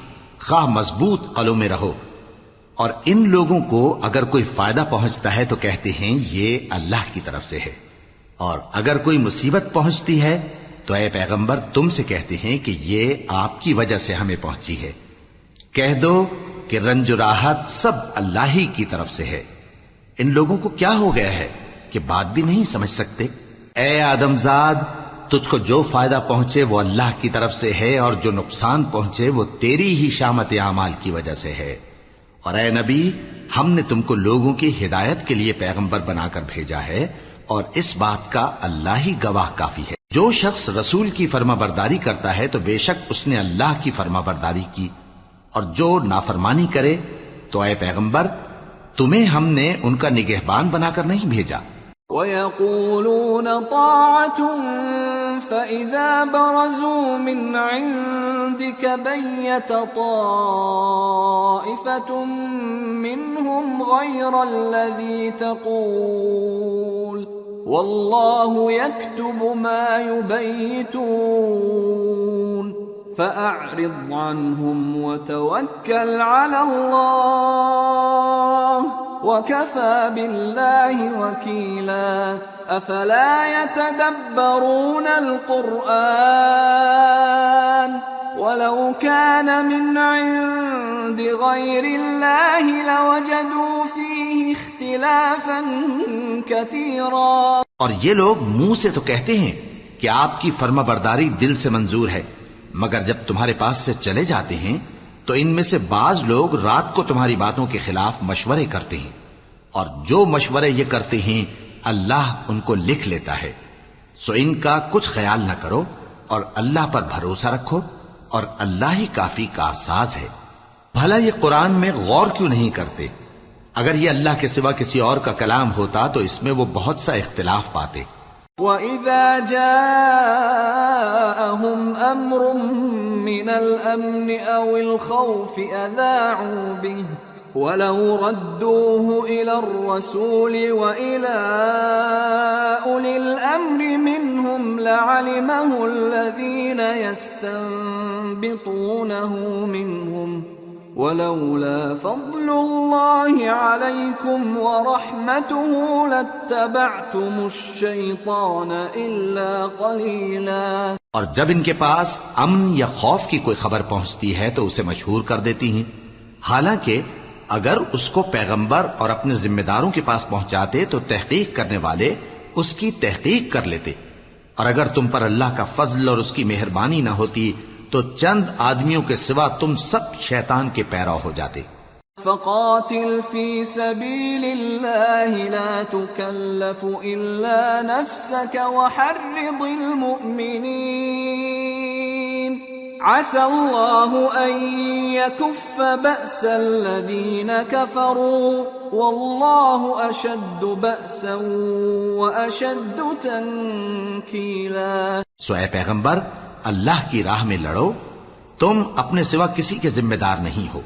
[SPEAKER 2] خواہ مضبوط قلعوں میں رہو۔ اور ان لوگوں کو اگر کوئی فائدہ پہنچتا ہے تو کہتے ہیں یہ اللہ کی طرف سے ہے، اور اگر کوئی مصیبت پہنچتی ہے تو اے پیغمبر تم سے کہتے ہیں کہ یہ آپ کی وجہ سے ہمیں پہنچی ہے۔ کہہ دو کہ رنج و راحت سب اللہ ہی کی طرف سے ہے۔ ان لوگوں کو کیا ہو گیا ہے کہ بات بھی نہیں سمجھ سکتے؟ اے آدمزاد، تجھ کو جو فائدہ پہنچے وہ اللہ کی طرف سے ہے، اور جو نقصان پہنچے وہ تیری ہی شامت اعمال کی وجہ سے ہے۔ اور اے نبی، ہم نے تم کو لوگوں کی ہدایت کے لیے پیغمبر بنا کر بھیجا ہے، اور اس بات کا اللہ ہی گواہ کافی ہے۔ جو شخص رسول کی فرما برداری کرتا ہے تو بے شک اس نے اللہ کی فرما برداری کی، اور جو نافرمانی کرے تو اے پیغمبر تمہیں ہم نے ان کا نگہبان بنا کر نہیں بھیجا۔
[SPEAKER 1] وَيَقُولُونَ طَاعَةٌ فَإِذَا بَرَزُوا مِنْ عِنْدِكَ بَيَّتَ طَائِفَةٌ مِّنْهُمْ غَيْرَ الَّذِي تَقُولُ وَاللَّهُ يَكْتُبُ مَا يُبَيِّتُونَ فَأَعْرِضْ عَنْهُمْ وَتَوَكَّلْ عَلَى اللَّهِ وَكَفَى بِاللَّهِ وَكِيلًا أَفَلَا يَتَدَبَّرُونَ الْقُرْآنَ وَلَوْ كَانَ مِنْ عِنْدِ غَيْرِ اللَّهِ لَوَجَدُوا فِيهِ اخْتِلَافًا كَثِيرًا۔
[SPEAKER 2] اور یہ لوگ منہ سے تو کہتے ہیں کہ آپ کی فرما برداری دل سے منظور ہے، مگر جب تمہارے پاس سے چلے جاتے ہیں تو ان میں سے بعض لوگ رات کو تمہاری باتوں کے خلاف مشورے کرتے ہیں، اور جو مشورے یہ کرتے ہیں اللہ ان کو لکھ لیتا ہے۔ سو ان کا کچھ خیال نہ کرو اور اللہ پر بھروسہ رکھو، اور اللہ ہی کافی کارساز ہے۔ بھلا یہ قرآن میں غور کیوں نہیں کرتے؟ اگر یہ اللہ کے سوا کسی اور کا کلام ہوتا تو اس میں وہ بہت سا اختلاف پاتے۔
[SPEAKER 1] وَإِذَا جَاءَهُمْ أَمْرٌ مِّنَ الْأَمْنِ أَوِ الْخَوْفِ أَذَاعُوا بِهِ وَلَوْ رَدُّوهُ إِلَى الرَّسُولِ وَإِلَى أُولِي الْأَمْرِ مِنْهُمْ لَعَلِمَهُ الَّذِينَ يَسْتَنبِطُونَهُ مِنْهُمْ وَلَوْلَا فَضْلُ اللَّهِ عَلَيْكُمْ وَرَحْمَتُهُ لَاتَّبَعْتُمُ الشَّيْطَانَ إِلَّا قَلِيلًا۔
[SPEAKER 2] اور جب ان کے پاس امن یا خوف کی کوئی خبر پہنچتی ہے تو اسے مشہور کر دیتی ہیں، حالانکہ اگر اس کو پیغمبر اور اپنے ذمہ داروں کے پاس پہنچاتے تو تحقیق کرنے والے اس کی تحقیق کر لیتے، اور اگر تم پر اللہ کا فضل اور اس کی مہربانی نہ ہوتی تو چند آدمیوں کے سوا تم سب شیطان کے پیرو ہو جاتے۔
[SPEAKER 1] فَقَاتِلْ فِي سَبِيلِ اللَّهِ لَا تُكَلَّفُ إِلَّا نَفْسَكَ وَحَرِّضِ الْمُؤْمِنِينَ عَسَى اللَّهُ أَن يَكُفَّ بَأْسَ الَّذِينَ كَفَرُوا وَاللَّهُ أَشَدُّ بَأْسًا وَأَشَدُّ تَنكِيلًا۔
[SPEAKER 2] سو اے پیغمبر، اللہ کی راہ میں لڑو، تم اپنے سوا کسی کے ذمہ دار نہیں ہو،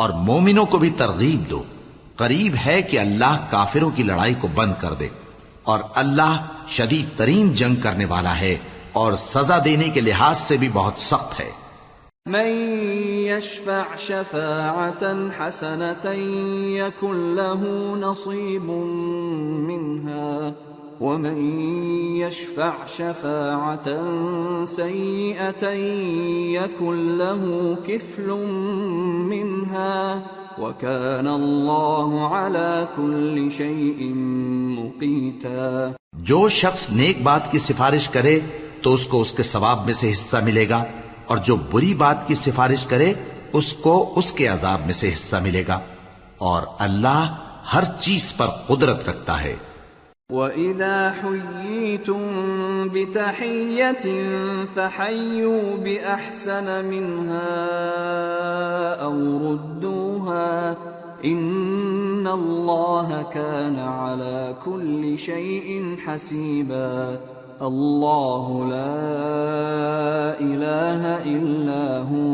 [SPEAKER 2] اور مومنوں کو بھی ترغیب دو، قریب ہے کہ اللہ کافروں کی لڑائی کو بند کر دے، اور اللہ شدید ترین جنگ کرنے والا ہے اور سزا دینے کے لحاظ سے بھی بہت سخت ہے۔
[SPEAKER 1] من يشفع شفاعة حسنة يكن له نصيب منها ومن يشفع شفاعة سيئة يكن له كفل منها وكان الله على كل شيء مقيتا۔
[SPEAKER 2] جو شخص نیک بات کی سفارش کرے تو اس کو اس کے ثواب میں سے حصہ ملے گا، اور جو بری بات کی سفارش کرے اس کو اس کے عذاب میں سے حصہ ملے گا، اور اللہ ہر چیز پر قدرت رکھتا ہے۔
[SPEAKER 1] وَإِذَا حُيِّيتُم بِتَحِيَّةٍ فَحَيُّوا بِأَحْسَنَ مِنْهَا أَوْ رُدُّوهَا إِنَّ اللَّهَ كَانَ عَلَى كُلِّ شَيْءٍ حَسِيبًا۔ اللہ لا الہ الا هو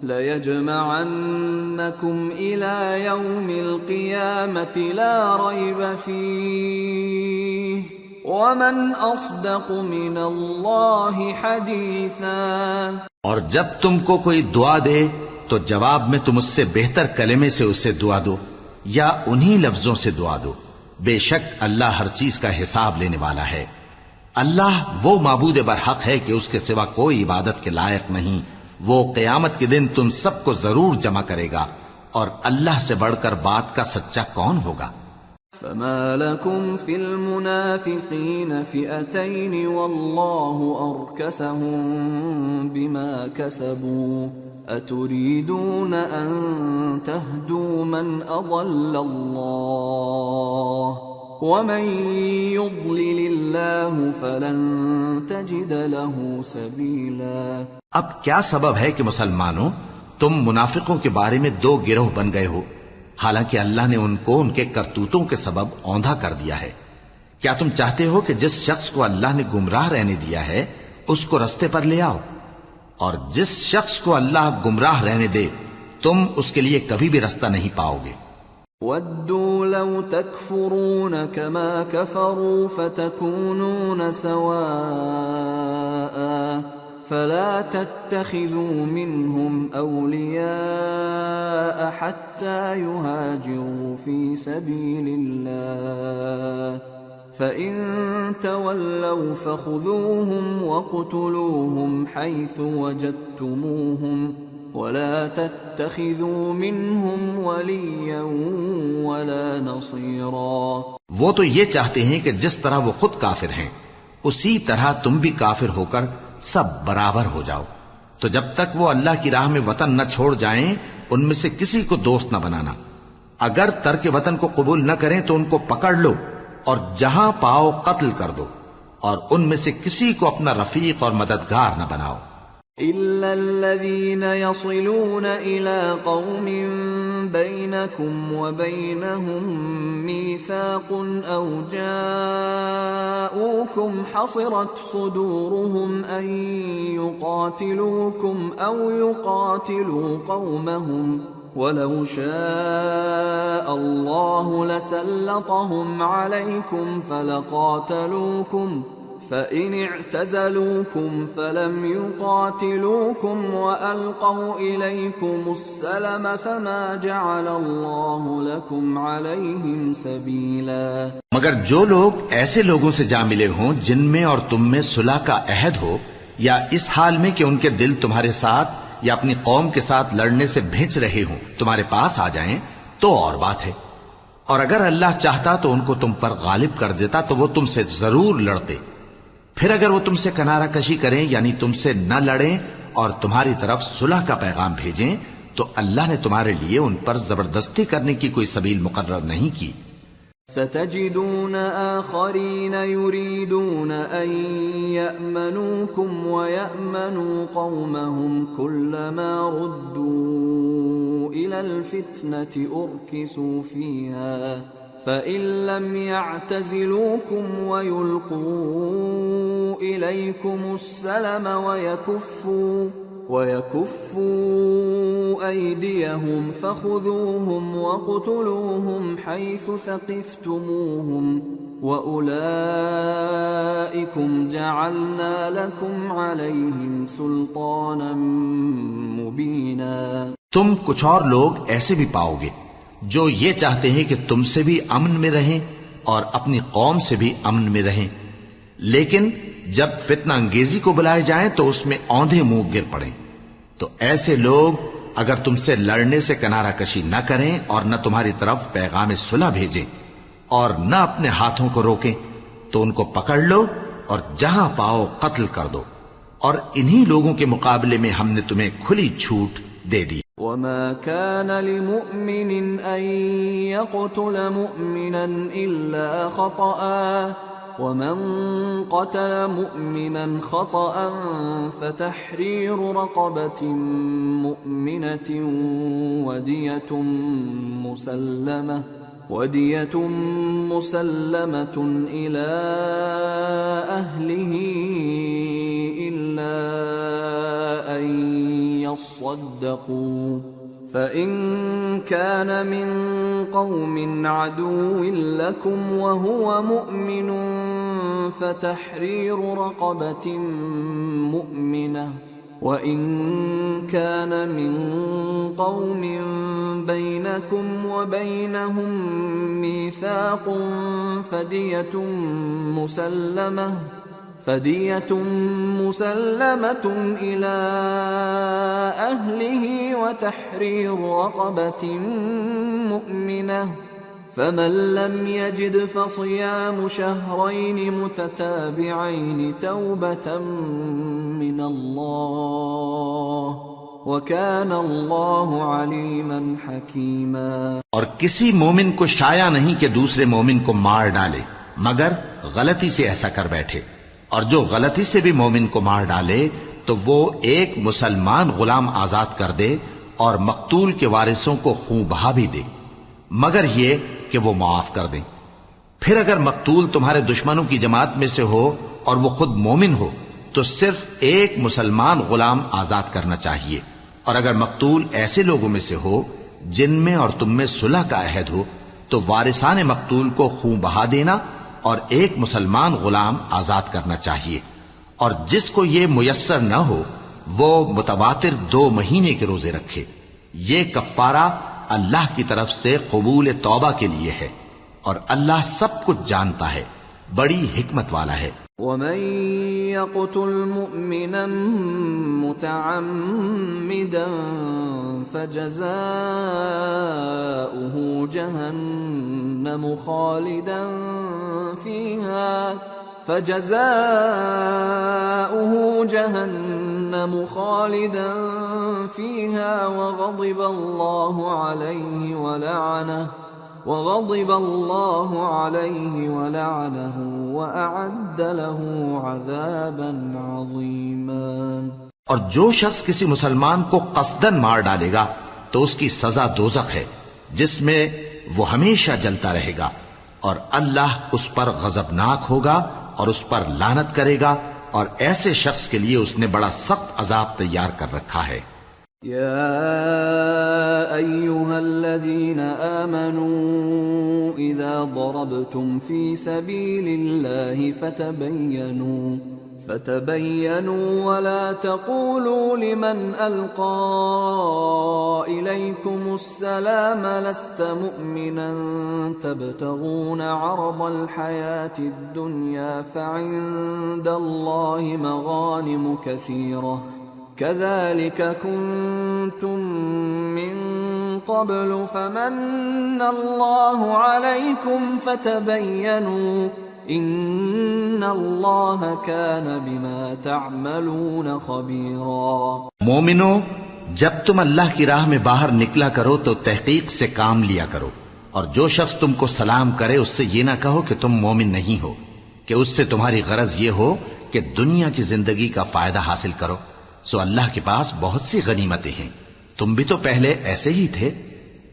[SPEAKER 1] لَيَجْمَعَنَّكُمْ إِلَى يَوْمِ الْقِيَامَةِ لَا رَيْبَ فِيهِ وَمَنْ أَصْدَقُ مِنَ اللَّهِ حَدِيثًا۔
[SPEAKER 2] اور جب تم کو کوئی دعا دے تو جواب میں تم اس سے بہتر کلمے سے اسے دعا دو یا انہی لفظوں سے دعا دو، بے شک اللہ ہر چیز کا حساب لینے والا ہے۔ اللہ وہ معبود برحق ہے کہ اس کے سوا کوئی عبادت کے لائق نہیں، وہ قیامت کے دن تم سب کو ضرور جمع کرے گا، اور اللہ سے بڑھ کر بات کا سچا کون ہوگا؟
[SPEAKER 1] فما لكم في المنافقين فئتين والله أركسهم بما كسبوا أتريدون أن تهدوا من أضل الله ومن يضلل الله فلن تجد له سبيلا۔
[SPEAKER 2] اب کیا سبب ہے کہ مسلمانوں تم منافقوں کے بارے میں دو گروہ بن گئے ہو، حالانکہ اللہ نے ان کو ان کے کرتوتوں کے سبب اوندھا کر دیا ہے؟ کیا تم چاہتے ہو کہ جس شخص کو اللہ نے گمراہ رہنے دیا ہے اس کو رستے پر لے آؤ، اور جس شخص کو اللہ گمراہ رہنے دے تم اس کے لیے کبھی بھی رستہ نہیں پاؤ گے۔
[SPEAKER 1] وَدُّوا لَوْ تَكْفُرُونَ كَمَا كَفَرُوا فَتَكُونُونَ سَوَاءً فَلَا تَتَّخِذُوا مِنْهُمْ أَوْلِيَاءَ حَتَّى يُهَاجِرُوا فِي سَبِيلِ اللَّهِ فَإِن تَوَلَّوْا فَخُذُوهُمْ وَاقْتُلُوهُمْ حَيْثُ وَجَدتُّمُوهُمْ وَلَا تَتَّخِذُوا مِنْهُمْ وَلِيًّا وَلَا نَصِيرًا۔
[SPEAKER 2] وہ تو یہ چاہتے ہیں کہ جس طرح وہ خود کافر ہیں اسی طرح تم بھی کافر ہو کر سب برابر ہو جاؤ، تو جب تک وہ اللہ کی راہ میں وطن نہ چھوڑ جائیں ان میں سے کسی کو دوست نہ بنانا۔ اگر ترک وطن کو قبول نہ کریں تو ان کو پکڑ لو اور جہاں پاؤ قتل کر دو، اور ان میں سے کسی کو اپنا رفیق اور مددگار نہ بناؤ۔
[SPEAKER 1] إِلَّا الَّذِينَ يَصِلُونَ إِلَىٰ قَوْمٍ بَيْنَكُمْ وَبَيْنَهُم مِّيثَاقٌ أَوْ جَاءُوكُمْ حَصِرَتْ صُدُورُهُمْ أَن يُقَاتِلُوكُمْ أَوْ يُقَاتِلُوا قَوْمَهُمْ وَلَوْ شَاءَ اللَّهُ لَسَلَّطَهُمْ عَلَيْكُمْ فَلَقَاتَلُوكُمْ فَإِنِ اعْتَزَلُوكُمْ فَلَمْ يُقَاتِلُوكُمْ وَأَلْقَوْا إِلَيْكُمُ السَّلَمَ فَمَا جَعَلَ اللَّهُ لَكُمْ عَلَيْهِمْ سَبِيلًا۔ مگر
[SPEAKER 2] جو لوگ ایسے لوگوں سے جا ملے ہوں جن میں اور تم میں صلح کا عہد ہو، یا اس حال میں کہ ان کے دل تمہارے ساتھ یا اپنی قوم کے ساتھ لڑنے سے بھنچ رہے ہوں، تمہارے پاس آ جائیں تو اور بات ہے، اور اگر اللہ چاہتا تو ان کو تم پر غالب کر دیتا تو وہ تم سے ضرور لڑتے۔ پھر اگر وہ تم سے کنارہ کشی کریں یعنی تم سے نہ لڑیں اور تمہاری طرف صلح کا پیغام بھیجیں تو اللہ نے تمہارے لیے ان پر زبردستی کرنے کی کوئی سبیل مقرر نہیں کی۔
[SPEAKER 1] ستجدون آخرین یریدون ان یأمنوکم ویأمنوا قومهم كلما ردوا الى الفتنة ارکسوا فیہا فَإِن لَّمْ يَعْتَزِلُوكُمْ وَيُلْقُوا إِلَيْكُمُ السَّلَمَ وَيَكُفُّوا أَيْدِيَهُمْ فَخُذُوهُمْ وَاقْتُلُوهُمْ حَيْثُ ثَقِفْتُمُوهُمْ وَأُولَٰئِكُمْ جَعَلْنَا لَكُمْ عَلَيْهِمْ سُلْطَانًا مُبِينًا۔
[SPEAKER 2] تم کچھ اور لوگ ایسے بھی پاؤ گے جو یہ چاہتے ہیں کہ تم سے بھی امن میں رہیں اور اپنی قوم سے بھی امن میں رہیں، لیکن جب فتنہ انگیزی کو بلائے جائیں تو اس میں اوندھے منہ گر پڑیں۔ تو ایسے لوگ اگر تم سے لڑنے سے کنارہ کشی نہ کریں اور نہ تمہاری طرف پیغام صلح بھیجیں اور نہ اپنے ہاتھوں کو روکیں تو ان کو پکڑ لو اور جہاں پاؤ قتل کر دو، اور انہی لوگوں کے مقابلے میں ہم نے تمہیں کھلی چھوٹ دے دی۔
[SPEAKER 1] وَمَا كَانَ لِمُؤْمِنٍ أَن يَقْتُلَ مُؤْمِنًا إِلَّا خَطَأً وَمَن قَتَلَ مُؤْمِنًا خَطَأً فَتَحْرِيرُ رَقَبَةٍ مُؤْمِنَةٍ وَدِيَةٌ مُسَلَّمَةٌ وَدِيَةٌ مُّسَلَّمَةٌ إِلَىٰ أَهْلِهِ إِلَّا أَن يَصَّدَّقُوا فَإِن كَانَ مِن قَوْمٍ عَدُوٍّ لَّكُمْ وَهُوَ مُؤْمِنٌ فَتَحْرِيرُ رَقَبَةٍ مُّؤْمِنَةٍ وَإِن كَانَ مِن قَوْمٍ بَيْنَكُمْ وَبَيْنَهُم مِّيثَاقٌ فَدِيَةٌ مُّسَلَّمَةٌ إِلَىٰ أَهْلِهِ وَتَحْرِيرُ رَقَبَةٍ مُّؤْمِنَةٍ فَمَن لَّمْ يَجِدْ فَصِيَامُ شَهْرَيْنِ مُتَتَابِعَيْنِ تَوْبَةً مِّنَ اللَّهِ وَكَانَ اللَّهُ عَلِيمًا حَكِيمًا۔
[SPEAKER 2] اور کسی مومن کو شایع نہیں کہ دوسرے مومن کو مار ڈالے مگر غلطی سے ایسا کر بیٹھے، اور جو غلطی سے بھی مومن کو مار ڈالے تو وہ ایک مسلمان غلام آزاد کر دے اور مقتول کے وارثوں کو خون بہا بھی دے، مگر یہ کہ وہ معاف کر دیں۔ پھر اگر مقتول تمہارے دشمنوں کی جماعت میں سے ہو اور وہ خود مومن ہو تو صرف ایک مسلمان غلام آزاد کرنا چاہیے، اور اگر مقتول ایسے لوگوں میں سے ہو جن میں اور تم میں صلح کا عہد ہو تو وارثان مقتول کو خون بہا دینا اور ایک مسلمان غلام آزاد کرنا چاہیے، اور جس کو یہ میسر نہ ہو وہ متواتر 2 مہینے کے روزے رکھے۔ یہ کفارہ اللہ کی طرف سے قبول توبہ کے لیے ہے، اور اللہ سب کچھ جانتا ہے، بڑی حکمت والا ہے۔
[SPEAKER 1] وَمَن يَقْتُلْ مُؤْمِنًا مُّتَعَمِّدًا فَجَزَاؤُهُ جَهَنَّمُ خَالِدًا فِيهَا وَغَضِبَ اللَّهُ عَلَيْهِ وَلَعَنَهُ وَأَعَدَّ لَهُ عَذَابًا عَظِيمًا۔
[SPEAKER 2] اور جو شخص کسی مسلمان کو قصدن مار ڈالے گا تو اس کی سزا دوزخ ہے جس میں وہ ہمیشہ جلتا رہے گا، اور اللہ اس پر غضبناک ہوگا اور اس پر لعنت کرے گا، اور ایسے شخص کے لیے اس نے بڑا سخت عذاب تیار کر رکھا ہے۔
[SPEAKER 1] يا أيها الذين آمنوا إذا ضربتم في سبيل الله فتبينوا ولا تقولوا لمن ألقى إليكم السلام لست مؤمنا تبتغون عرض الحياة الدنيا فعند الله مغانم كثيرة كذلك كنتم من قبل فمن الله عليكم فتبينوا ان اللہ کان بما تعملون خبیرا۔
[SPEAKER 2] مومنو، جب تم اللہ کی راہ میں باہر نکلا کرو تو تحقیق سے کام لیا کرو، اور جو شخص تم کو سلام کرے اس سے یہ نہ کہو کہ تم مومن نہیں ہو، کہ اس سے تمہاری غرض یہ ہو کہ دنیا کی زندگی کا فائدہ حاصل کرو۔ سو اللہ کے پاس بہت سی غنیمتیں ہیں، تم بھی تو پہلے ایسے ہی تھے،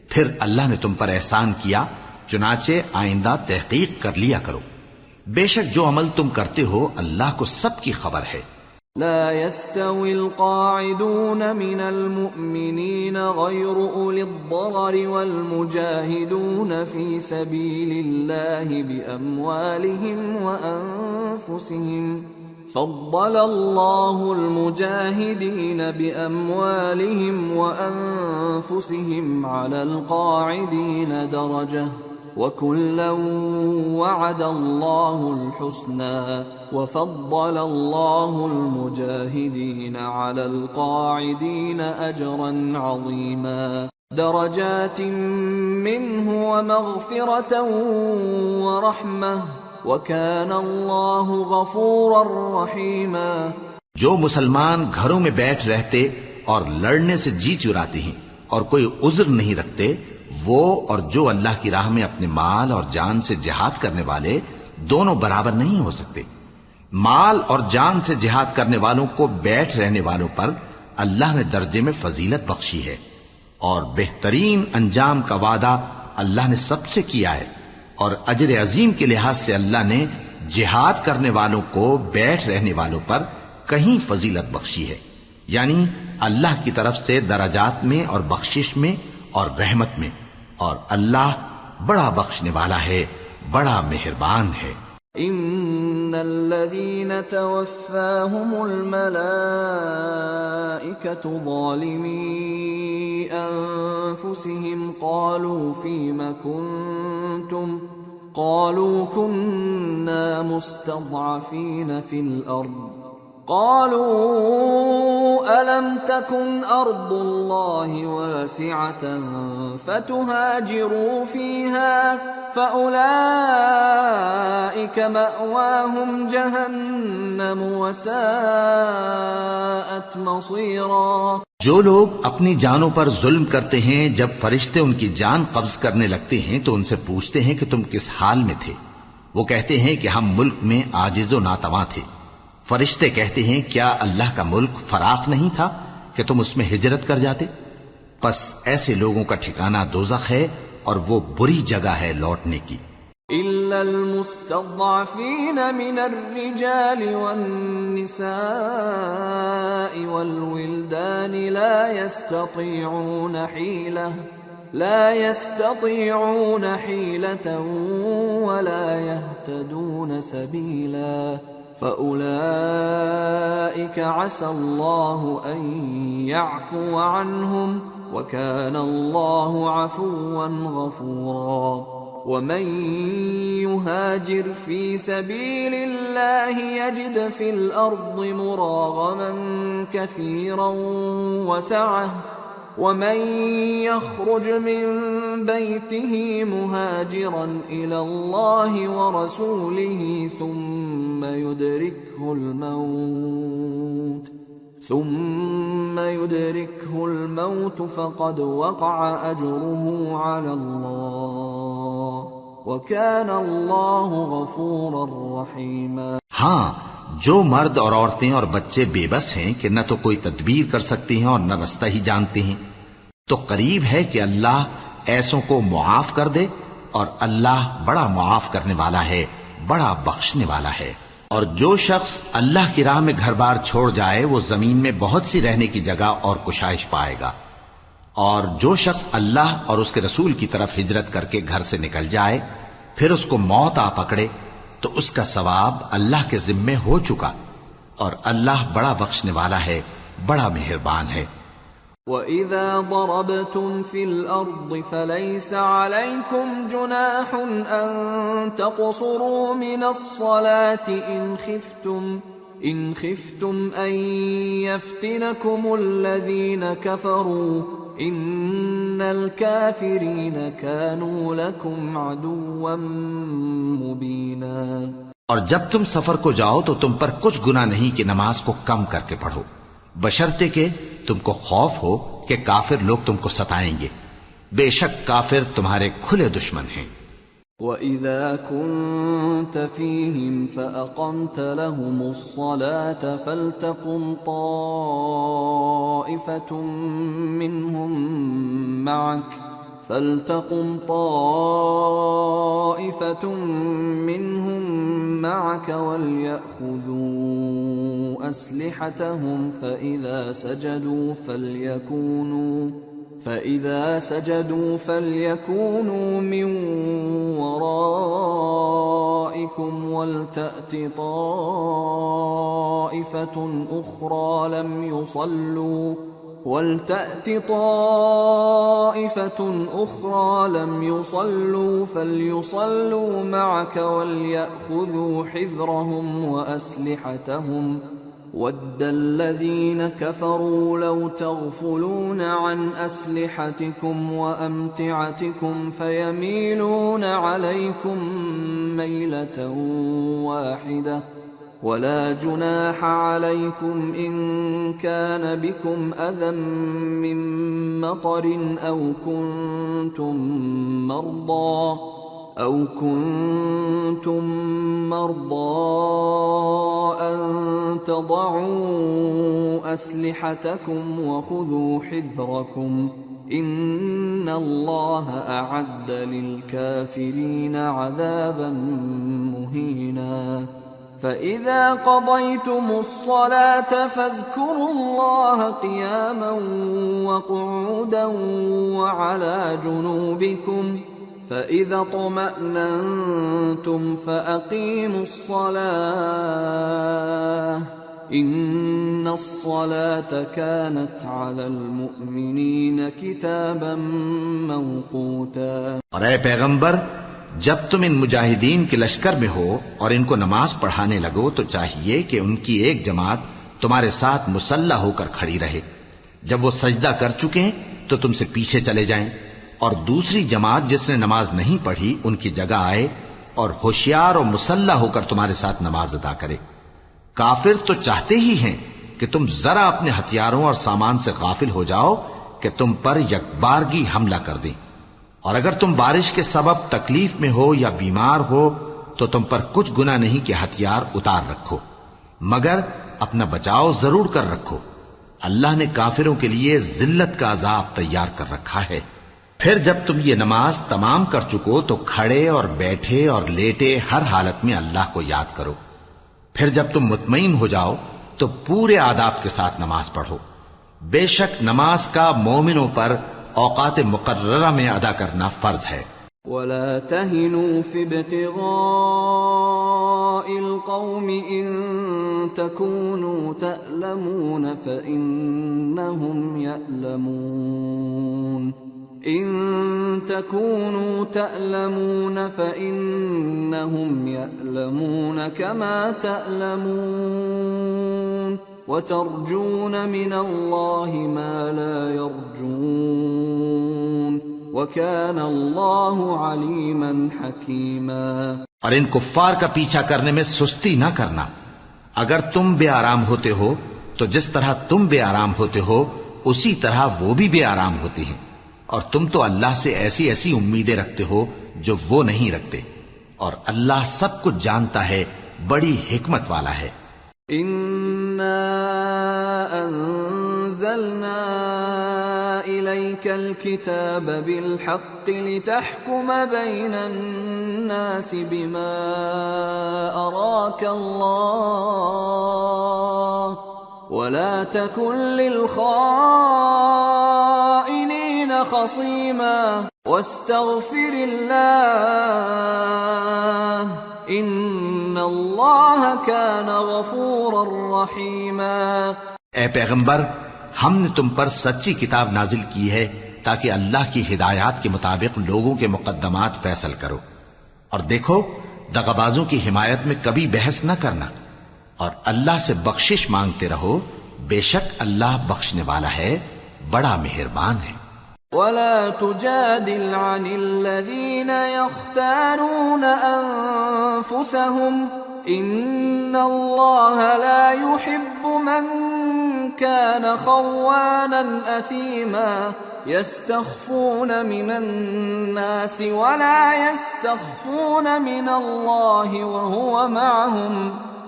[SPEAKER 2] پھر اللہ نے تم پر احسان کیا، چنانچہ آئندہ تحقیق کر لیا کرو۔ بے شک جو عمل تم کرتے ہو اللہ کو سب کی خبر ہے۔
[SPEAKER 1] لا يستوي القاعدون من المؤمنين غير أولي الضرر والمجاهدون في سبيل الله بأموالهم وأنفسهم فضل الله المجاهدين بأموالهم وأنفسهم على القاعدين درجة وَكُلًّا وَعَدَ اللَّهُ الْحُسْنَى وَفَضَّلَ اللَّهُ الْمُجَاهِدِينَ عَلَى الْقَاعِدِينَ أَجْرًا عَظِيمًا دَرَجَاتٍ مِّنْهُ وَمَغْفِرَةً وَرَحْمَةً وَكَانَ اللَّهُ غَفُورًا رَّحِيمًا۔
[SPEAKER 2] جو مسلمان گھروں میں بیٹھ رہتے اور لڑنے سے جی چراتے ہیں اور کوئی عذر نہیں رکھتے، وہ اور جو اللہ کی راہ میں اپنے مال اور جان سے جہاد کرنے والے دونوں برابر نہیں ہو سکتے۔ مال اور جان سے جہاد کرنے والوں کو بیٹھ رہنے والوں پر اللہ نے درجے میں فضیلت بخشی ہے، اور بہترین انجام کا وعدہ اللہ نے سب سے کیا ہے، اور اجر عظیم کے لحاظ سے اللہ نے جہاد کرنے والوں کو بیٹھ رہنے والوں پر کہیں فضیلت بخشی ہے، یعنی اللہ کی طرف سے درجات میں اور بخشش میں اور رحمت میں، اور اللہ بڑا بخشنے والا ہے، بڑا مہربان ہے۔
[SPEAKER 1] ان الذين توفاهم الملائكة ظالمي انفسهم قالوا فيم كنتم قالوا كنا مستضعفين في الارض قالوا ألم تكن أرض الله واسعة فتهاجروا فيها فأولئك مأواهم جهنم وساءت مصيرا۔
[SPEAKER 2] جو لوگ اپنی جانوں پر ظلم کرتے ہیں، جب فرشتے ان کی جان قبض کرنے لگتے ہیں تو ان سے پوچھتے ہیں کہ تم کس حال میں تھے؟ وہ کہتے ہیں کہ ہم ملک میں عاجز و ناتواں تھے۔ فرشتے کہتے ہیں کیا اللہ کا ملک فراخ نہیں تھا کہ تم اس میں ہجرت کر جاتے؟ پس ایسے لوگوں کا ٹھکانہ دوزخ ہے اور وہ بری جگہ ہے لوٹنے کی۔
[SPEAKER 1] إلا المستضعفين من الرجال والنساء والولدان لا يستطيعون حيلة ولا يهتدون سبيلا فأولئك عسى الله أن يعفو عنهم وكان الله عفوا غفورا۔ ومن يهاجر في سبيل الله يجد في الأرض مراغما كثيرا وسعة ومن يخرج من بيته مهاجرا إلى الله ورسوله ثم يدركه الموت فقد وقع أجره على الله وكان الله غفورا رحيما۔
[SPEAKER 2] ہاں، جو مرد اور عورتیں اور بچے بے بس ہیں کہ نہ تو کوئی تدبیر کر سکتے ہیں اور نہ رستہ ہی جانتے ہیں، تو قریب ہے کہ اللہ ایسوں کو معاف کر دے، اور اللہ بڑا معاف کرنے والا ہے، بڑا بخشنے والا ہے۔ اور جو شخص اللہ کی راہ میں گھر بار چھوڑ جائے وہ زمین میں بہت سی رہنے کی جگہ اور کشائش پائے گا، اور جو شخص اللہ اور اس کے رسول کی طرف ہجرت کر کے گھر سے نکل جائے پھر اس کو موت آ پکڑے تو اس کا ثواب اللہ کے ذمے ہو چکا، اور اللہ بڑا بخشنے والا ہے، بڑا مہربان ہے۔
[SPEAKER 1] وَإِذَا ضَرَبْتُمْ فِي الْأَرْضِ فَلَيْسَ عَلَيْكُمْ جُنَاحٌ أَن تَقْصُرُوا مِنَ الصَّلَاةِ إِنْ خِفْتُمْ أَن يَفْتِنَكُمُ الَّذِينَ كَفَرُوا إِنَّ الْكَافِرِينَ كَانُوا لَكُمْ عَدُوًّا مُبِينًا۔
[SPEAKER 2] اور جب تم سفر کو جاؤ تو تم پر کچھ گناہ نہیں کہ نماز کو کم کر کے پڑھو، بشرطے کہ تم کو خوف ہو کہ کافر لوگ تم کو ستائیں گے، بے شک کافر تمہارے کھلے دشمن ہیں۔
[SPEAKER 1] وَإِذَا كُنْتَ فِيهِمْ فَأَقَمْتَ لَهُمُ الصَّلَاةَ فَلْتَقُمْ طَائِفَةٌ مِّنْهُمْ مَعَكَ وَلْيَأْخُذُوا أَسْلِحَتَهُمْ فَإِذَا سَجَدُوا فَلْيَكُونُوا مِنْ وَرَائِكُمْ وَلْتَأْتِ طَائِفَةٌ أُخْرَى لَمْ يُصَلُّوا فَلْيُصَلُّوا مَعَكَ وَلْيَأْخُذُوا حِذْرَهُمْ وَأَسْلِحَتَهُمْ وَدَّ الَّذِينَ كَفَرُوا لَوْ تَغْفُلُونَ عَنْ أَسْلِحَتِكُمْ وَأَمْتِعَتِكُمْ فَيَمِيلُونَ عَلَيْكُمْ مَيْلَةً وَاحِدَةً وَلَا جُنَاحَ عَلَيْكُمْ إِن كَانَ بِكُمْ أَذًى مِّن مَّطَرٍ أَوْ كُنتُم مَّرْضَىٰ أَن تَضَعُوا أَسْلِحَتَكُمْ وَخُذُوا حِذْرَكُمْ إن الله أعد للكافرين عذابا مهينا فإذا قضيتم الصلاة فاذكروا الله قياما وقعودا وعلى جنوبكم فإذا اطمأننتم فأقيموا الصلاة إن الصلاة كانت على المؤمنين كتابا موقوتا۔
[SPEAKER 2] اور اے پیغمبر، جب تم ان مجاہدین کے لشکر میں ہو اور ان کو نماز پڑھانے لگو تو چاہیے کہ ان کی ایک جماعت تمہارے ساتھ مسلح ہو کر کھڑی رہے، جب وہ سجدہ کر چکے ہیں تو تم سے پیچھے چلے جائیں، اور دوسری جماعت جس نے نماز نہیں پڑھی ان کی جگہ آئے اور ہوشیار اور مسلح ہو کر تمہارے ساتھ نماز ادا کرے۔ کافر تو چاہتے ہی ہیں کہ تم ذرا اپنے ہتھیاروں اور سامان سے غافل ہو جاؤ کہ تم پر یکبارگی حملہ کر دیں، اور اگر تم بارش کے سبب تکلیف میں ہو یا بیمار ہو تو تم پر کچھ گناہ نہیں کہ ہتھیار اتار رکھو، مگر اپنا بچاؤ ضرور کر رکھو۔ اللہ نے کافروں کے لیے ذلت کا عذاب تیار کر رکھا ہے۔ پھر جب تم یہ نماز تمام کر چکو تو کھڑے اور بیٹھے اور لیٹے ہر حالت میں اللہ کو یاد کرو۔ پھر جب تم مطمئن ہو جاؤ تو پورے آداب کے ساتھ نماز پڑھو۔ بے شک نماز کا مومنوں پر اوقات مقررہ میں ادا کرنا فرض ہے۔
[SPEAKER 1] ولا تهنوا في ابتغاء القوم إن تكونوا تألمون فإنهم يألمون إن تكونوا تألمون فإنهم يألمون كما تألمون وترجون من الله ما لا يرجون وَكَانَ اللَّهُ عَلِيمًا حَكِيمًا۔
[SPEAKER 2] اور ان کفار کا پیچھا کرنے میں سستی نہ کرنا۔ اگر تم بے آرام ہوتے ہو تو جس طرح تم بے آرام ہوتے ہو اسی طرح وہ بھی بے آرام ہوتے ہیں، اور تم تو اللہ سے ایسی ایسی امیدیں رکھتے ہو جو وہ نہیں رکھتے، اور اللہ سب کچھ جانتا ہے، بڑی حکمت والا ہے۔
[SPEAKER 1] إِنَّا أَنزَلْنَا إِلَيْكَ الْكِتَابَ بِالْحَقِّ لِتَحْكُمَ بَيْنَ النَّاسِ بِمَا أَرَاكَ اللَّهُ وَلَا تَكُنْ لِلْخَائِنِينَ خَصِيمًا وَاسْتَغْفِرِ اللَّهَ إِنَّ اللَّهَ كَانَ غَفُورًا رَحِيمًا۔
[SPEAKER 2] اے پیغمبر، ہم نے تم پر سچی کتاب نازل کی ہے تاکہ اللہ کی ہدایات کے مطابق لوگوں کے مقدمات فیصل کرو، اور دیکھو دغابازوں کی حمایت میں کبھی بحث نہ کرنا، اور اللہ سے بخشش مانگتے رہو، بے شک اللہ بخشنے والا ہے، بڑا مہربان ہے۔
[SPEAKER 1] وَلَا تُجَادِلْ عَنِ الَّذِينَ يَخْتَانُونَ أَنفُسَهُمْ إِنَّ اللَّهَ لَا يُحِبُّ مَنْ كَانَ خَوَّانًا أَثِيمًا يَسْتَخْفُونَ مِنَ النَّاسِ وَلَا يَسْتَخْفُونَ مِنَ اللَّهِ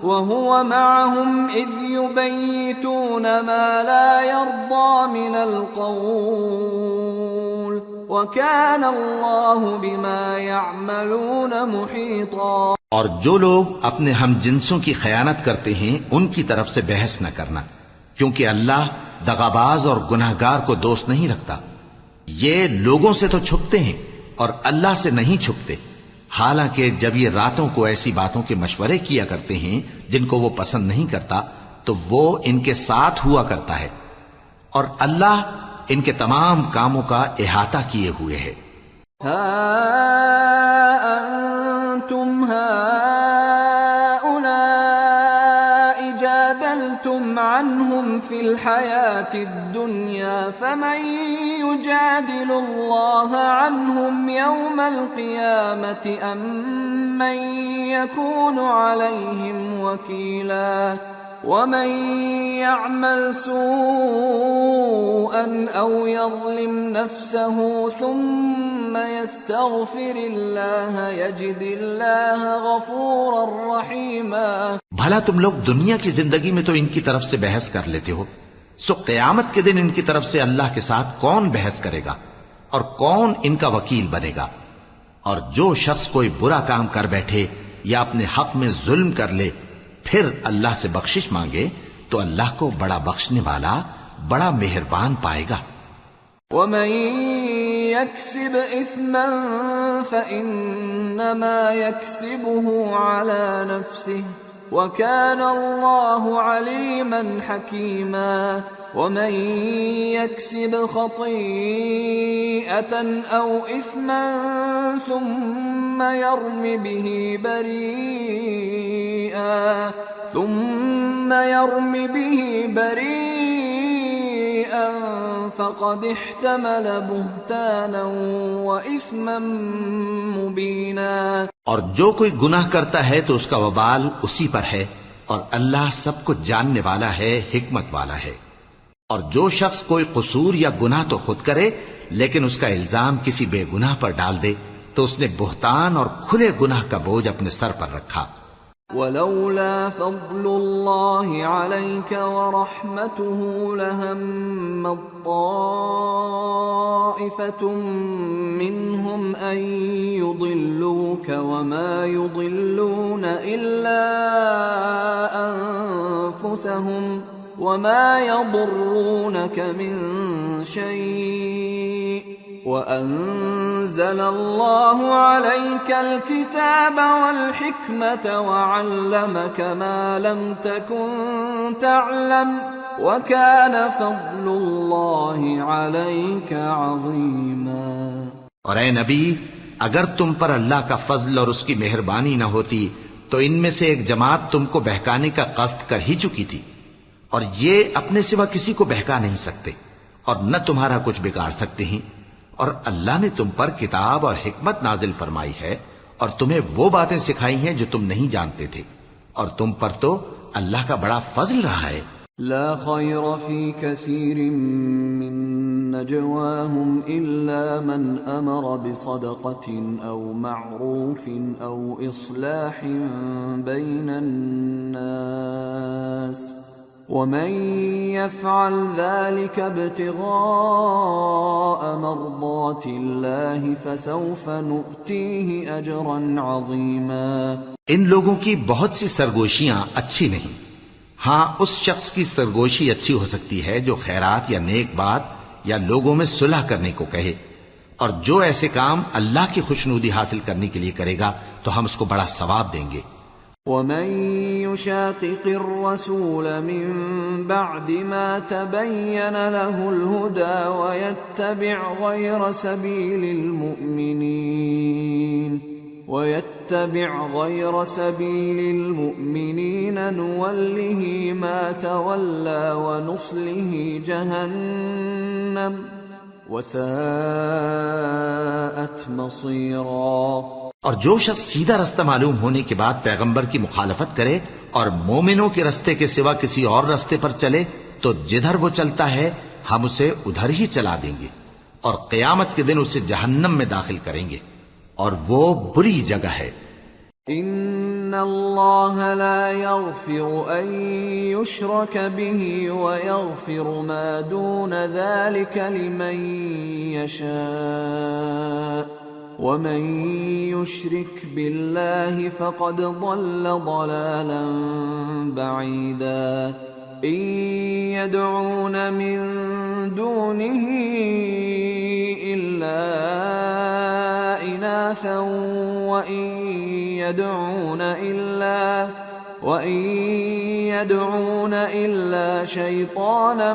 [SPEAKER 1] وَهُوَ مَعَهُمْ إِذْ يُبَيِّتُونَ مَا لَا يَرْضَى مِنَ الْقَوْلِ وَكَانَ اللَّهُ بِمَا يَعْمَلُونَ مُحِيطًا۔
[SPEAKER 2] اور جو لوگ اپنے ہم جنسوں کی خیانت کرتے ہیں ان کی طرف سے بحث نہ کرنا، کیونکہ اللہ دغاباز اور گناہگار کو دوست نہیں رکھتا۔ یہ لوگوں سے تو چھپتے ہیں اور اللہ سے نہیں چھپتے، حالانکہ جب یہ راتوں کو ایسی باتوں کے مشورے کیا کرتے ہیں جن کو وہ پسند نہیں کرتا تو وہ ان کے ساتھ ہوا کرتا ہے، اور اللہ ان کے تمام کاموں کا احاطہ کیے ہوئے ہے۔
[SPEAKER 1] ہا انتم هؤلاء جادلتم عنهم في الحياة الدنيا فمن يجادل الله عنهم يوم القيامة أم من يكون عليهم وكيلا ومن يعمل سوءا أو يظلم نفسه ثم يستغفر الله يجد الله غفورا رحيما۔
[SPEAKER 2] بھلا تم لوگ دنیا کی زندگی میں تو ان کی طرف سے بحث کر لیتے ہو، سو قیامت کے دن ان کی طرف سے اللہ کے ساتھ کون بحث کرے گا اور کون ان کا وکیل بنے گا؟ اور جو شخص کوئی برا کام کر بیٹھے یا اپنے حق میں ظلم کر لے پھر اللہ سے بخشش مانگے تو اللہ کو بڑا بخشنے والا بڑا مہربان پائے گا۔
[SPEAKER 1] ومن يكسب إثما فإنما يكسبه على نفسه وكان الله عليما حكيما ومن يكسب خطيئة أو إثما ثم يرم به بريئا فقد احتمل بهتانا وإثما مبينا۔
[SPEAKER 2] اور جو کوئی گناہ کرتا ہے تو اس کا وبال اسی پر ہے، اور اللہ سب کچھ جاننے والا ہے، حکمت والا ہے۔ اور جو شخص کوئی قصور یا گناہ تو خود کرے لیکن اس کا الزام کسی بے گناہ پر ڈال دے تو اس نے بہتان اور کھلے گناہ کا بوجھ اپنے سر پر رکھا۔
[SPEAKER 1] ولولا فضل الله عليك ورحمته لهم طائفة منهم أن يضلوك وما يضلون إلا أنفسهم وما يضرونك من شيء وأنزل الله عليك الكتاب والحكمة وعلمك ما لم تكن تعلم وكان فضل الله عليك عظيما۔
[SPEAKER 2] اور اے نبی، اگر تم پر اللہ کا فضل اور اس کی مہربانی نہ ہوتی تو ان میں سے ایک جماعت تم کو بہکانے کا قصد کر ہی چکی تھی، اور یہ اپنے سوا کسی کو بہکا نہیں سکتے اور نہ تمہارا کچھ بگاڑ سکتے ہیں۔ اور اللہ نے تم پر کتاب اور حکمت نازل فرمائی ہے اور تمہیں وہ باتیں سکھائی ہیں جو تم نہیں جانتے تھے، اور تم پر تو اللہ کا بڑا فضل رہا ہے۔
[SPEAKER 1] لا خير في كثير من نجواهم إلا من أمر بصدقة أو معروف أو إصلاح بين الناس ومن يفعل ذلك ابتغاء مرضات الله فسوف نؤتيه أجرا عظيما۔
[SPEAKER 2] ان لوگوں کی بہت سی سرگوشیاں اچھی نہیں، ہاں اس شخص کی سرگوشی اچھی ہو سکتی ہے جو خیرات یا نیک بات یا لوگوں میں صلح کرنے کو کہے، اور جو ایسے کام اللہ کی خوشنودی حاصل کرنے کے لیے کرے گا تو ہم اس کو بڑا ثواب دیں گے۔
[SPEAKER 1] ومن يشاقق الرسول من بعد ما تبين له الهدى ويتبع غير سبيل المؤمنين نوله ما تولى ونصله جهنم وساءت مصيرا۔
[SPEAKER 2] اور جو شخص سیدھا رستہ معلوم ہونے کے بعد پیغمبر کی مخالفت کرے اور مومنوں کے رستے کے سوا کسی اور رستے پر چلے تو جدھر وہ چلتا ہے ہم اسے ادھر ہی چلا دیں گے، اور قیامت کے دن اسے جہنم میں داخل کریں گے، اور وہ بری جگہ ہے۔
[SPEAKER 1] ان اللہ لا يغفر ان يشرك به ويغفر ما دون ذلك لمن يشاء ومن يشرك بالله فقد ضل ضلالا بعيدا۔ ان يدعون من دونه الا اناثا وان يدعون الا شيطانا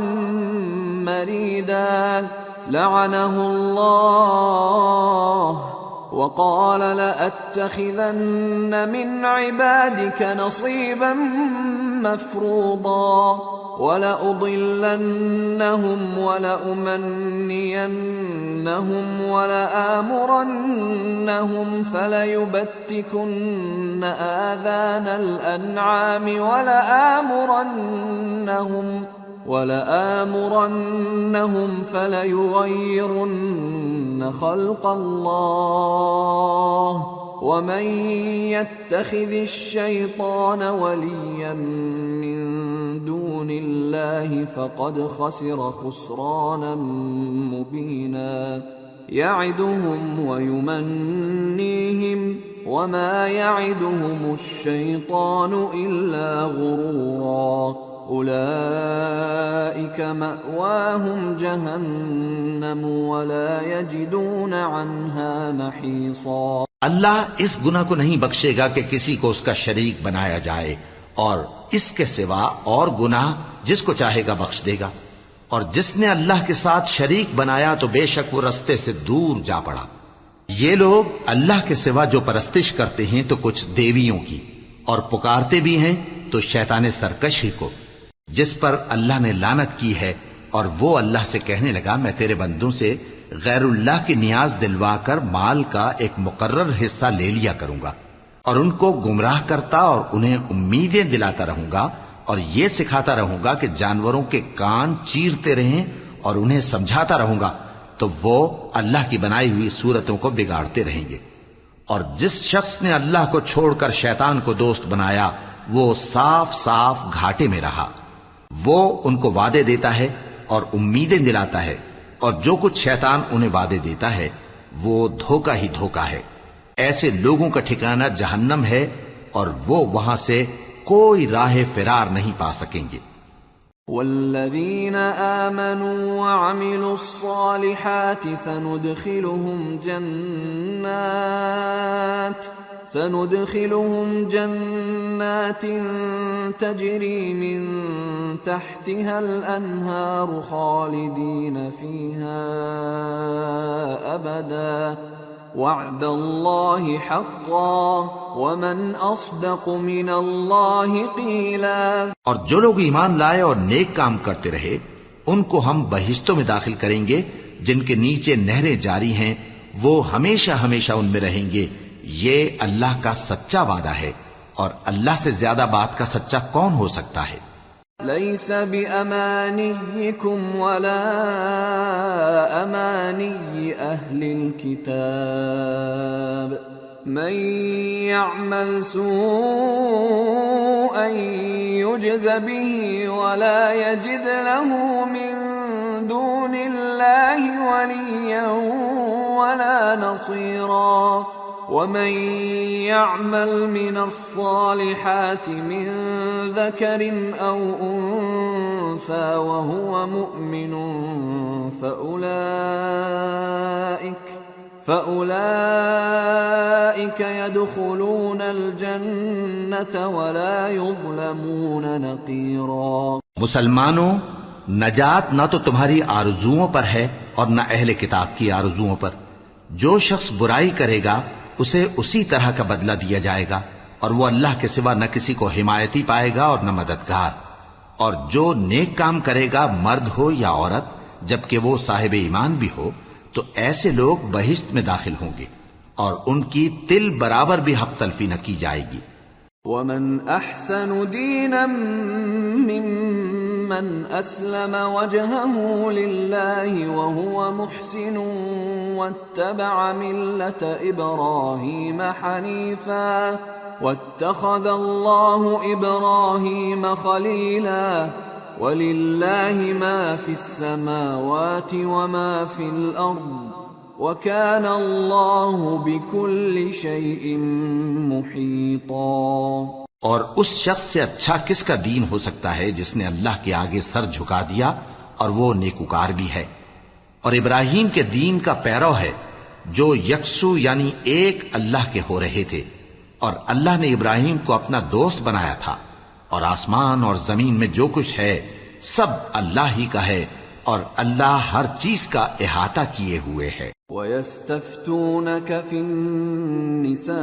[SPEAKER 1] مريدا لعنه الله وقال لأتخذن من عبادك نصيبا مفروضا ولأضلنهم ولأمنينهم ولآمرنهم فليبتكن آذان الأنعام ولآمرنهم فليغيرن خلق الله ومن يتخذ الشيطان وليا من دون الله فقد خسر خسرانا مبينا يعدهم ويمنيهم وما يعدهم الشيطان إلا غرورا أولئك مأواهم جهنم ولا يجدون عنها محيصا۔
[SPEAKER 2] اللہ اس گناہ کو نہیں بخشے گا کہ کسی کو اس کا شریک بنایا جائے، اور اس کے سوا اور گناہ جس کو چاہے گا بخش دے گا، اور جس نے اللہ کے ساتھ شریک بنایا تو بے شک وہ رستے سے دور جا پڑا۔ یہ لوگ اللہ کے سوا جو پرستش کرتے ہیں تو کچھ دیویوں کی، اور پکارتے بھی ہیں تو شیطان سرکش ہی کو، جس پر اللہ نے لعنت کی ہے، اور وہ اللہ سے کہنے لگا میں تیرے بندوں سے غیر اللہ کی نیاز دلوا کر مال کا ایک مقرر حصہ لے لیا کروں گا، اور ان کو گمراہ کرتا اور انہیں امیدیں دلاتا رہوں گا، اور یہ سکھاتا رہوں گا کہ جانوروں کے کان چیرتے رہیں، اور انہیں سمجھاتا رہوں گا، تو وہ اللہ کی بنائی ہوئی صورتوں کو بگاڑتے رہیں گے۔ اور جس شخص نے اللہ کو چھوڑ کر شیطان کو دوست بنایا وہ صاف صاف گھاٹے میں رہا۔ وہ ان کو وعدے دیتا ہے اور امیدیں دلاتا ہے، اور جو کچھ شیطان انہیں وعدے دیتا ہے وہ دھوکہ ہی دھوکہ ہے۔ ایسے لوگوں کا ٹھکانہ جہنم ہے، اور وہ وہاں سے کوئی راہ فرار نہیں پا سکیں گے۔
[SPEAKER 1] والذین آمنوا وعملوا الصالحات سندخلهم جنات تجری من تحتها الانہار خالدین فیہا ابدا وعد اللہ حقا ومن اصدق من اللہ قیلا۔
[SPEAKER 2] اور جو لوگ ایمان لائے اور نیک کام کرتے رہے ان کو ہم بہشتوں میں داخل کریں گے جن کے نیچے نہریں جاری ہیں، وہ ہمیشہ ہمیشہ ان میں رہیں گے۔ یہ اللہ کا سچا وعدہ ہے، اور اللہ سے زیادہ بات کا سچا کون ہو سکتا ہے؟
[SPEAKER 1] لیس بأمانیکم ولا امانی اہل الكتاب من يعمل سوءا يجز به ولا يجد له من دون الله وليا ولا نصيرا ومن يعمل من الصالحات من ذكر أو أنثى وهو مؤمن فأولئك يدخلون الجنة ولا يظلمون نقيرا۔
[SPEAKER 2] مسلمانوں، نجات نہ تو تمہاری آرزوؤں پر ہے اور نہ اہل کتاب کی آرزوؤں پر۔ جو شخص برائی کرے گا اسے اسی طرح کا بدلہ دیا جائے گا، اور وہ اللہ کے سوا نہ کسی کو حمایتی پائے گا اور نہ مددگار۔ اور جو نیک کام کرے گا مرد ہو یا عورت جبکہ وہ صاحب ایمان بھی ہو تو ایسے لوگ بہشت میں داخل ہوں گے، اور ان کی تل برابر بھی حق تلفی نہ کی جائے گی۔
[SPEAKER 1] ومن احسن دینا ممن اسلم وجهه لله وهو محسن واتبع ملة ابراهيم حنيفا واتخذ الله ابراهيم خليلا ولله ما في السماوات وما في الارض وَكَانَ اللَّهُ بِكُلِّ شَيْءٍ مُحِيطًا۔
[SPEAKER 2] اور اس شخص سے اچھا کس کا دین ہو سکتا ہے جس نے اللہ کے آگے سر جھکا دیا اور وہ نیکوکار بھی ہے، اور ابراہیم کے دین کا پیرو ہے جو یکسو یعنی ایک اللہ کے ہو رہے تھے، اور اللہ نے ابراہیم کو اپنا دوست بنایا تھا، اور آسمان اور زمین میں جو کچھ ہے سب اللہ ہی کا ہے، اور اللہ ہر چیز کا احاطہ کیے ہوئے ہے۔
[SPEAKER 1] وَيَسْتَفْتُونَكَ فِي النِّسَاءِ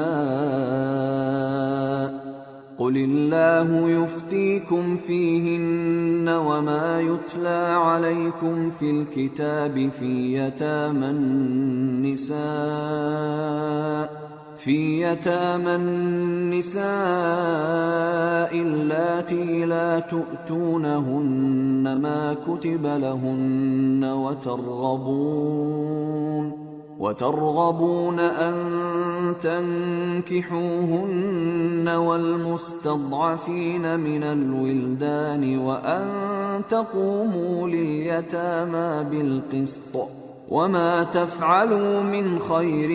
[SPEAKER 1] قُلِ اللَّهُ يُفْتِيكُمْ فِيهِنَّ وَمَا يُتْلَى عَلَيْكُمْ فِي الْكِتَابِ فِي يَتَامَى النِّسَاءِ اللَّاتِي لَا تُؤْتُونَهُنَّ مَا كُتِبَ لَهُنَّ وترغبون أن تنكحوهن والمستضعفين من الولدان وأن تقوموا لليتامى بالقسط وما تفعلوا من خير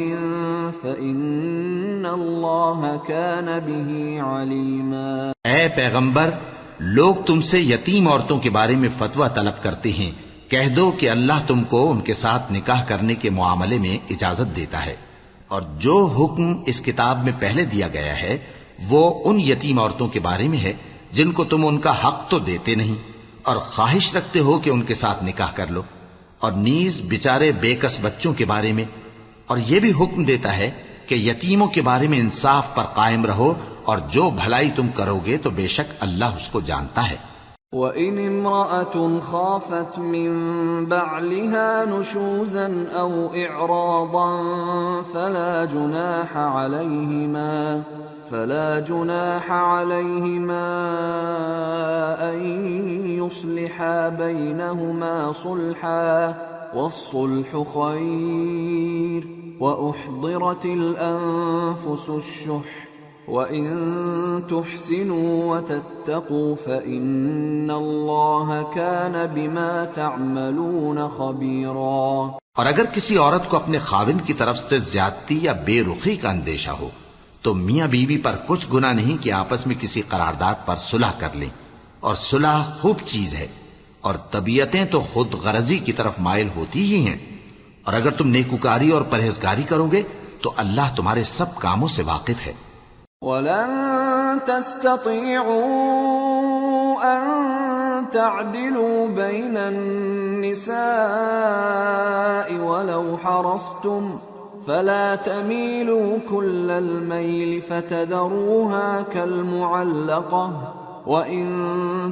[SPEAKER 1] فإن الله كان به عليما.
[SPEAKER 2] اے پیغمبر، لوگ تم سے یتیم عورتوں کے بارے میں فتویٰ طلب کرتے ہیں. کہہ دو کہ اللہ تم کو ان کے ساتھ نکاح کرنے کے معاملے میں اجازت دیتا ہے، اور جو حکم اس کتاب میں پہلے دیا گیا ہے وہ ان یتیم عورتوں کے بارے میں ہے جن کو تم ان کا حق تو دیتے نہیں اور خواہش رکھتے ہو کہ ان کے ساتھ نکاح کر لو، اور نیز بیچارے بے کس بچوں کے بارے میں، اور یہ بھی حکم دیتا ہے کہ یتیموں کے بارے میں انصاف پر قائم رہو، اور جو بھلائی تم کرو گے تو بے شک اللہ اس کو جانتا ہے.
[SPEAKER 1] وَإِنِ امْرَأَةٌ خَافَتْ مِنْ بَعْلِهَا نُشُوزًا أَوْ إِعْرَاضًا فَلَا جُنَاحَ عَلَيْهِمَا أَنْ يُصْلِحَا بَيْنَهُمَا صُلْحًا وَالصُّلْحُ خَيْرٌ وَأُحْضِرَتِ الْأَنفُسُ الشُّحَّ وَإِن تُحْسِنُوا وَتَتَّقُوا فَإِنَّ اللَّهَ كَانَ بِمَا تَعْمَلُونَ خَبِيرًا.
[SPEAKER 2] اور اگر کسی عورت کو اپنے خاوند کی طرف سے زیادتی یا بے رخی کا اندیشہ ہو تو میاں بیوی پر کچھ گناہ نہیں کہ آپس میں کسی قرارداد پر صلح کر لیں، اور صلح خوب چیز ہے، اور طبیعتیں تو خود غرضی کی طرف مائل ہوتی ہی ہیں. اور اگر تم نیکوکاری اور پرہیزگاری کرو گے تو اللہ تمہارے سب کاموں سے واقف ہے.
[SPEAKER 1] وَلَن تَسْتَطِيعُوا أَن تَعْدِلُوا بَيْنَ النِّسَاءِ وَلَوْ حَرَصْتُمْ فَلَا تَمِيلُوا كُلَّ الْمَيْلِ فَتَذَرُوهَا كَالْمُعَلَّقَةِ وَإِن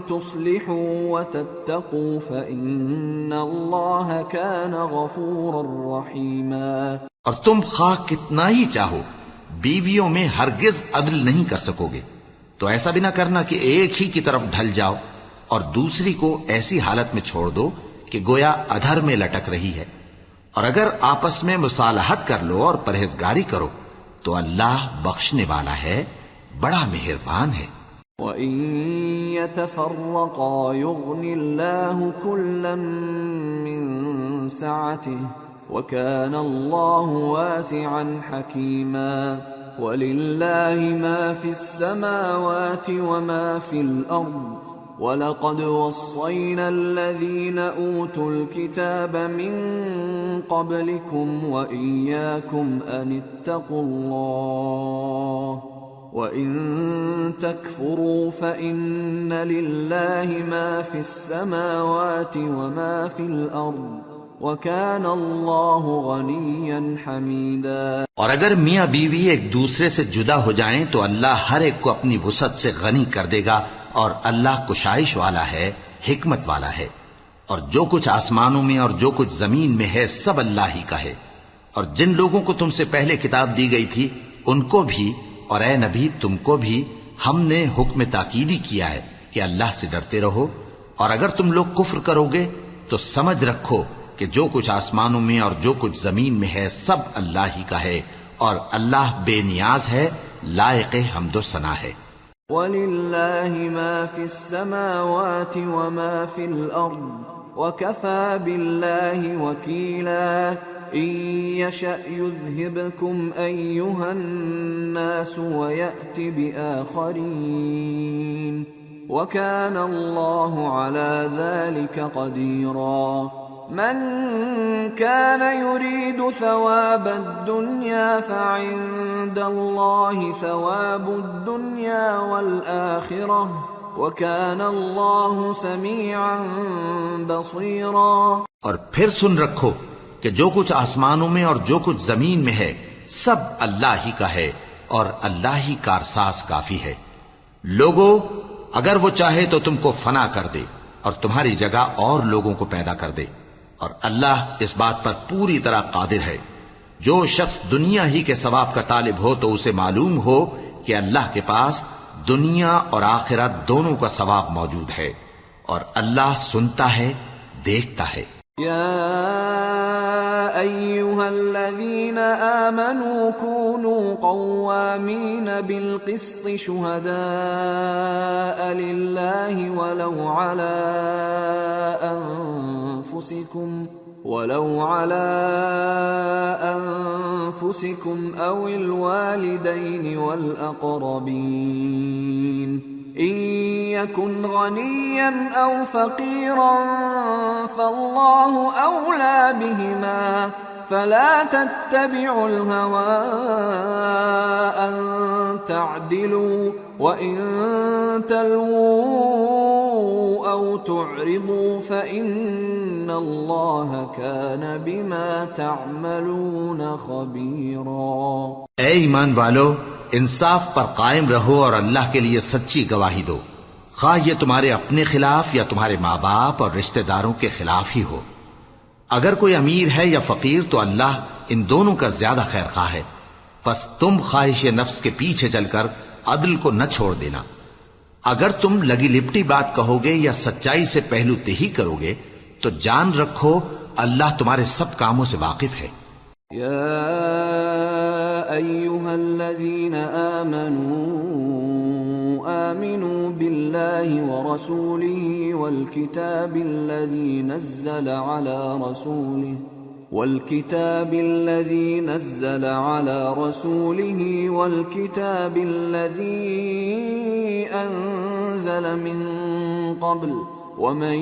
[SPEAKER 1] تُصْلِحُوا وَتَتَّقُوا فَإِنَّ اللَّهَ كَانَ غَفُورًا رَّحِيمًا.
[SPEAKER 2] اور تم خواہ کتنا ہی چاہو بیویوں میں ہرگز عدل نہیں کر سکو گے، تو ایسا بھی نہ کرنا کہ ایک ہی کی طرف ڈھل جاؤ اور دوسری کو ایسی حالت میں چھوڑ دو کہ گویا ادھر میں لٹک رہی ہے. اور اگر آپس میں مصالحت کر لو اور پرہیزگاری کرو تو اللہ بخشنے والا ہے، بڑا مہربان ہے.
[SPEAKER 1] وَإِن يَتَفَرَّقَا يُغْنِ اللَّهُ كُلًّا مِّن سَعَتِهِ وَكَانَ اللَّهُ وَاسِعًا حَكِيمًا. وَلِلَّهِ مَا فِي السَّمَاوَاتِ وَمَا فِي الْأَرْضِ وَلَقَدْ وَصَّيْنَا الَّذِينَ أُوتُوا الْكِتَابَ مِن قَبْلِكُمْ وَإِيَّاكُمْ أَنِ اتَّقُوا اللَّهَ وَإِن تَكْفُرُوا فَإِنَّ لِلَّهِ مَا فِي السَّمَاوَاتِ وَمَا فِي الْأَرْضِ وَكَانَ اللَّهُ غَنِيًّا حَمِيدًا.
[SPEAKER 2] اور اگر میاں بیوی ایک دوسرے سے جدا ہو جائیں تو اللہ ہر ایک کو اپنی وسعت سے غنی کر دے گا، اور اللہ کشائش والا ہے، حکمت والا ہے. اور جو کچھ آسمانوں میں اور جو کچھ زمین میں ہے سب اللہ ہی کا ہے. اور جن لوگوں کو تم سے پہلے کتاب دی گئی تھی ان کو بھی، اور اے نبی تم کو بھی ہم نے حکم تاکیدی کیا ہے کہ اللہ سے ڈرتے رہو. اور اگر تم لوگ کفر کرو گے تو سمجھ رکھو کہ جو کچھ آسمانوں میں اور جو کچھ زمین میں ہے سب اللہ ہی کا ہے، اور اللہ بے نیاز ہے، لائق حمد و ثنا ہے.
[SPEAKER 1] وَلِلَّهِ مَا فِي السَّمَاوَاتِ وَمَا فِي الْأَرْضِ وَكَفَى بِاللَّهِ وَكِيلًا. إِن يَشَأْ يُذْهِبْكُمْ أَيُّهَا النَّاسُ وَيَأْتِ بِآخَرِينَ وَكَانَ اللَّهُ عَلَى ذَلِكَ قَدِيرًا. من كان يريد ثواب الدنيا فعند الله ثواب الدنيا والآخرة وكان الله سميعا بصيرا.
[SPEAKER 2] اور پھر سن رکھو کہ جو کچھ آسمانوں میں اور جو کچھ زمین میں ہے سب اللہ ہی کا ہے، اور اللہ ہی کارساز کافی ہے. لوگو اگر وہ چاہے تو تم کو فنا کر دے اور تمہاری جگہ اور لوگوں کو پیدا کر دے، اور اللہ اس بات پر پوری طرح قادر ہے. جو شخص دنیا ہی کے ثواب کا طالب ہو تو اسے معلوم ہو کہ اللہ کے پاس دنیا اور آخرت دونوں کا ثواب موجود ہے، اور اللہ سنتا ہے، دیکھتا ہے.
[SPEAKER 1] یا أيها الذين آمنوا كونوا قوامين بالقسط شهداء لله ولو على أنفسكم أو الوالدين والأقربين إن يكن غنيا أو فقيرا فالله أولى بهما فلا تتبعوا الهوى أن تعدلوا وإن تلووا أو تعرضوا فإن الله كان بما تعملون خبيرا۔
[SPEAKER 2] اے ایمان والو، انصاف پر قائم رہو اور اللہ کے لیے سچی گواہی دو، خواہ یہ تمہارے اپنے خلاف یا تمہارے ماں باپ اور رشتہ داروں کے خلاف ہی ہو۔ اگر کوئی امیر ہے یا فقیر تو اللہ ان دونوں کا زیادہ خیر خواہ ہے، پس تم خواہش نفس کے پیچھے چل کر عدل کو نہ چھوڑ دینا۔ اگر تم لگی لپٹی بات کہو گے یا سچائی سے پہلو تہی کرو گے تو جان رکھو اللہ تمہارے سب کاموں سے واقف ہے۔
[SPEAKER 1] یا ایھا الذین آمنوا باللہ ورسولہ والکتاب الذی نزل على رسوله والكتاب الذي أنزل من قبل ومن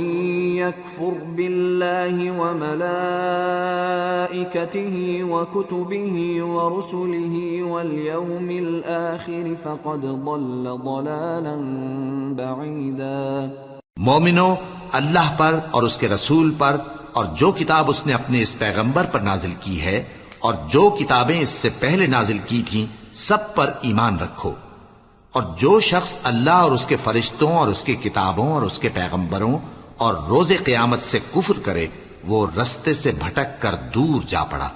[SPEAKER 1] يكفر بالله وملائكته وكتبه ورسله واليوم الآخر فقد ضل ضلالا بعيدا۔
[SPEAKER 2] مومنو، اللہ پر اور اس کے رسول پر اور جو کتاب اس نے اپنے اس پیغمبر پر نازل کی ہے اور جو کتابیں اس سے پہلے نازل کی تھیں سب پر ایمان رکھو، اور جو شخص اللہ اور اس کے فرشتوں اور اس کی کتابوں اور اس کے پیغمبروں اور روز قیامت سے کفر کرے وہ رستے سے بھٹک کر دور جا پڑا۔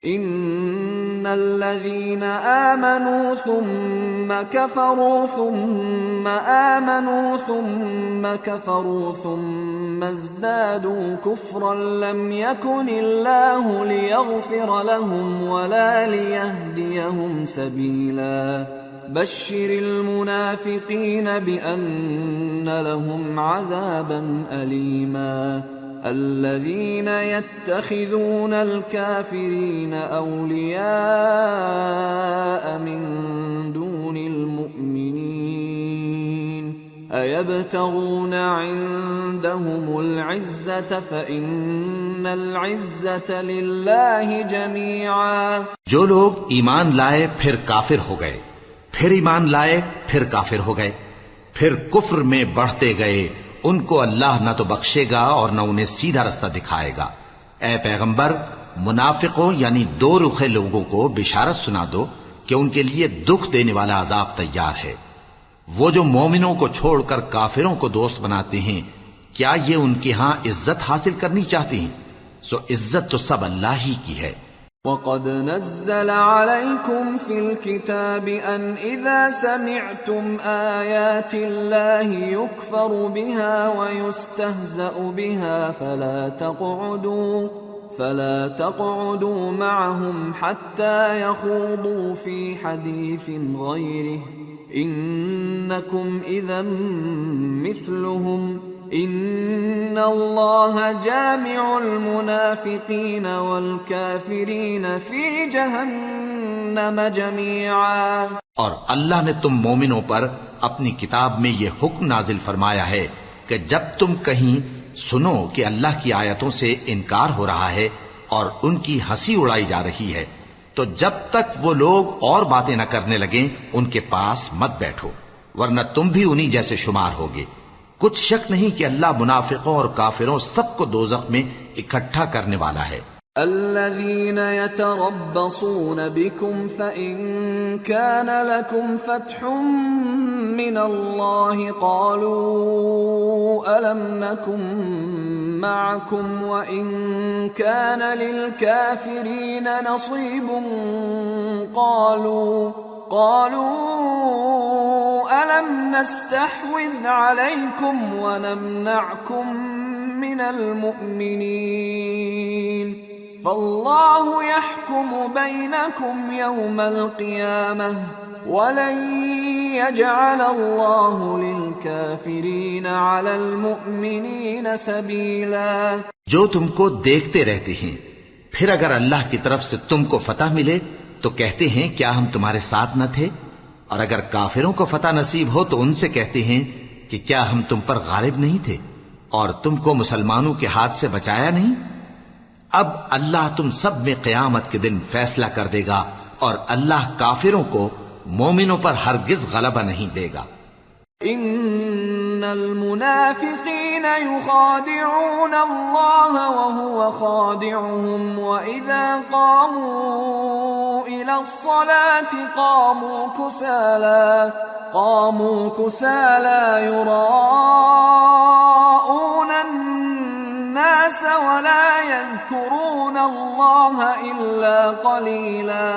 [SPEAKER 1] ان الذين آمنوا ثم كفروا ثم آمنوا ثم كفروا ثم ازدادوا كفرا لم يكن الله ليغفر لهم ولا ليهديهم سبيلا بشر المنافقين بأن لهم عذابا أليما الذين يتخذون الكافرين أولياء من دون المؤمنين أيبتغون عندهم العزة فإن العزة لله جميعا۔
[SPEAKER 2] جو لوگ ایمان لائے پھر کافر ہو گئے، پھر ایمان لائے پھر کافر ہو گئے، پھر کفر میں بڑھتے گئے، ان کو اللہ نہ تو بخشے گا اور نہ انہیں سیدھا رستہ دکھائے گا۔ اے پیغمبر، منافقوں یعنی دو رخے لوگوں کو بشارت سنا دو کہ ان کے لیے دکھ دینے والا عذاب تیار ہے۔ وہ جو مومنوں کو چھوڑ کر کافروں کو دوست بناتے ہیں، کیا یہ ان کے ہاں عزت حاصل کرنی چاہتے ہیں؟ سو عزت تو سب اللہ ہی کی ہے۔
[SPEAKER 1] وَقَدْ نَزَّلَ عَلَيْكُمْ فِي الْكِتَابِ أَنْ إِذَا سَمِعْتُمْ آيَاتِ اللَّهِ يُكْفَرُ بِهَا وَيُسْتَهْزَأُ بِهَا فَلَا تَقْعُدُوا مَعَهُمْ حَتَّى يَخُوضُوا فِي حَدِيثٍ غَيْرِهِ إِنَّكُمْ إِذًا مِثْلُهُمْ ان اللہ جامع المنافقین والکافرین فی جہنم جميعا۔
[SPEAKER 2] اور اللہ نے تم مومنوں پر اپنی کتاب میں یہ حکم نازل فرمایا ہے کہ جب تم کہیں سنو کہ اللہ کی آیتوں سے انکار ہو رہا ہے اور ان کی ہنسی اڑائی جا رہی ہے تو جب تک وہ لوگ اور باتیں نہ کرنے لگیں ان کے پاس مت بیٹھو، ورنہ تم بھی انہی جیسے شمار ہوگے۔ کچھ شک نہیں کہ اللہ منافقوں اور کافروں سب کو دوزخ میں اکٹھا کرنے والا ہے۔
[SPEAKER 1] الذين يتربصون بكم فإن كان لكم فتح من الله قالوا ألم نكن معكم وإن كان للكافرين نصيب قالوا ألم نستحوذ عليكم ونمنعكم من المؤمنين فالله يحكم بينكم يوم القيامة ولن يجعل الله للكافرين على المؤمنين سبيلا.
[SPEAKER 2] جو تم کو دیکھتے رہتے ہیں، پھر اگر اللہ کی طرف سے تم کو فتح ملے تو کہتے ہیں کیا ہم تمہارے ساتھ نہ تھے، اور اگر کافروں کو فتح نصیب ہو تو ان سے کہتے ہیں کہ کیا ہم تم پر غالب نہیں تھے اور تم کو مسلمانوں کے ہاتھ سے بچایا نہیں. اب اللہ تم سب میں قیامت کے دن فیصلہ کر دے گا، اور اللہ کافروں کو مومنوں پر ہرگز غلبہ نہیں دے گا.
[SPEAKER 1] ان المنافقین یخادعون اللہ وهو خادعهم واذا قاموا الى الصلاة قاموا كسالى يراءون الناس ولا يذكرون الله إلا قليلا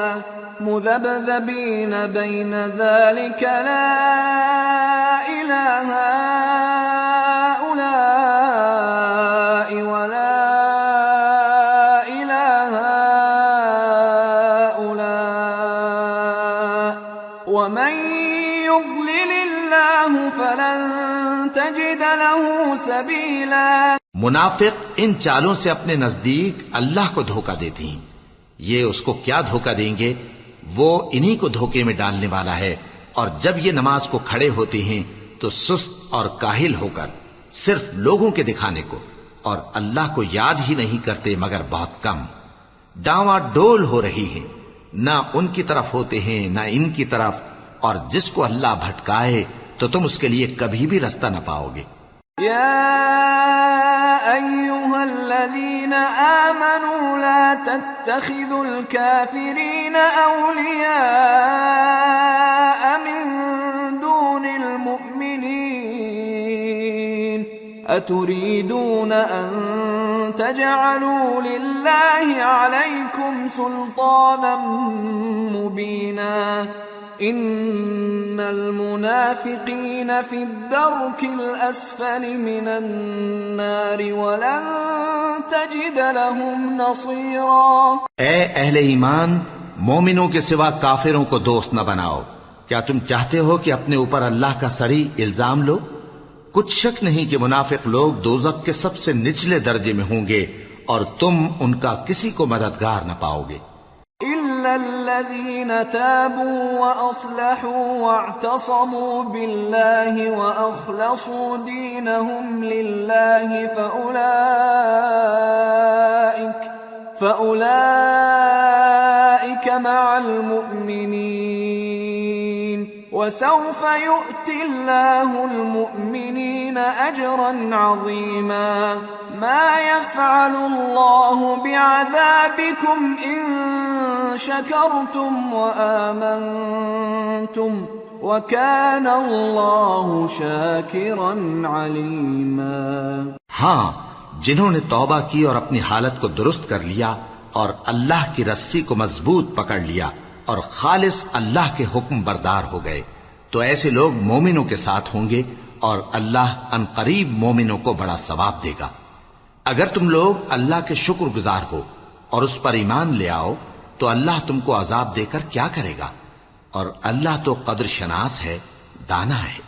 [SPEAKER 1] مذبذبين بين ذلك لا إله هؤلاء ولا إله هؤلاء ومن يضلل الله فلن تجد له سبيلا.
[SPEAKER 2] منافق ان چالوں سے اپنے نزدیک اللہ کو دھوکہ دیتے ہیں. یہ اس کو کیا دھوکہ دیں گے؟ وہ انہی کو دھوکے میں ڈالنے والا ہے. اور جب یہ نماز کو کھڑے ہوتے ہیں تو سست اور کاہل ہو کر صرف لوگوں کے دکھانے کو، اور اللہ کو یاد ہی نہیں کرتے مگر بہت کم. ڈاواں ڈول ہو رہی ہیں، نہ ان کی طرف ہوتے ہیں نہ ان کی طرف، اور جس کو اللہ بھٹکائے تو تم اس کے لیے کبھی بھی رستہ نہ پاؤ گے.
[SPEAKER 1] يا أيها الذين آمنوا لا تتخذوا الكافرين أولياء من دون المؤمنين أتريدون أن تجعلوا لله عليكم سلطانا مبينا ان المنافقین فی الدرک الاسفل من النار ولن تجد لهم نصیرا.
[SPEAKER 2] اے اہل ایمان، مومنوں کے سوا کافروں کو دوست نہ بناؤ. کیا تم چاہتے ہو کہ اپنے اوپر اللہ کا صریح الزام لو؟ کچھ شک نہیں کہ منافق لوگ دوزخ کے سب سے نچلے درجے میں ہوں گے، اور تم ان کا کسی کو مددگار نہ پاؤ گے.
[SPEAKER 1] إلا الذين تابوا وأصلحوا واعتصموا بالله وأخلصوا دينهم لله فأولئك مع المؤمنين وسوف يؤتي الله المؤمنين أجرا عظيما. ما يفعل الله بعذابكم إن شكرتم وآمنتم وكان الله شاكرا عليما.
[SPEAKER 2] ہاں، جنہوں نے توبہ کی اور اپنی حالت کو درست کر لیا اور اللہ کی رسی کو مضبوط پکڑ لیا اور خالص اللہ کے حکم بردار ہو گئے، تو ایسے لوگ مومنوں کے ساتھ ہوں گے، اور اللہ ان قریب مومنوں کو بڑا ثواب دے گا. اگر تم لوگ اللہ کے شکر گزار ہو اور اس پر ایمان لے آؤ تو اللہ تم کو عذاب دے کر کیا کرے گا، اور اللہ تو قدر شناس ہے، دانا ہے.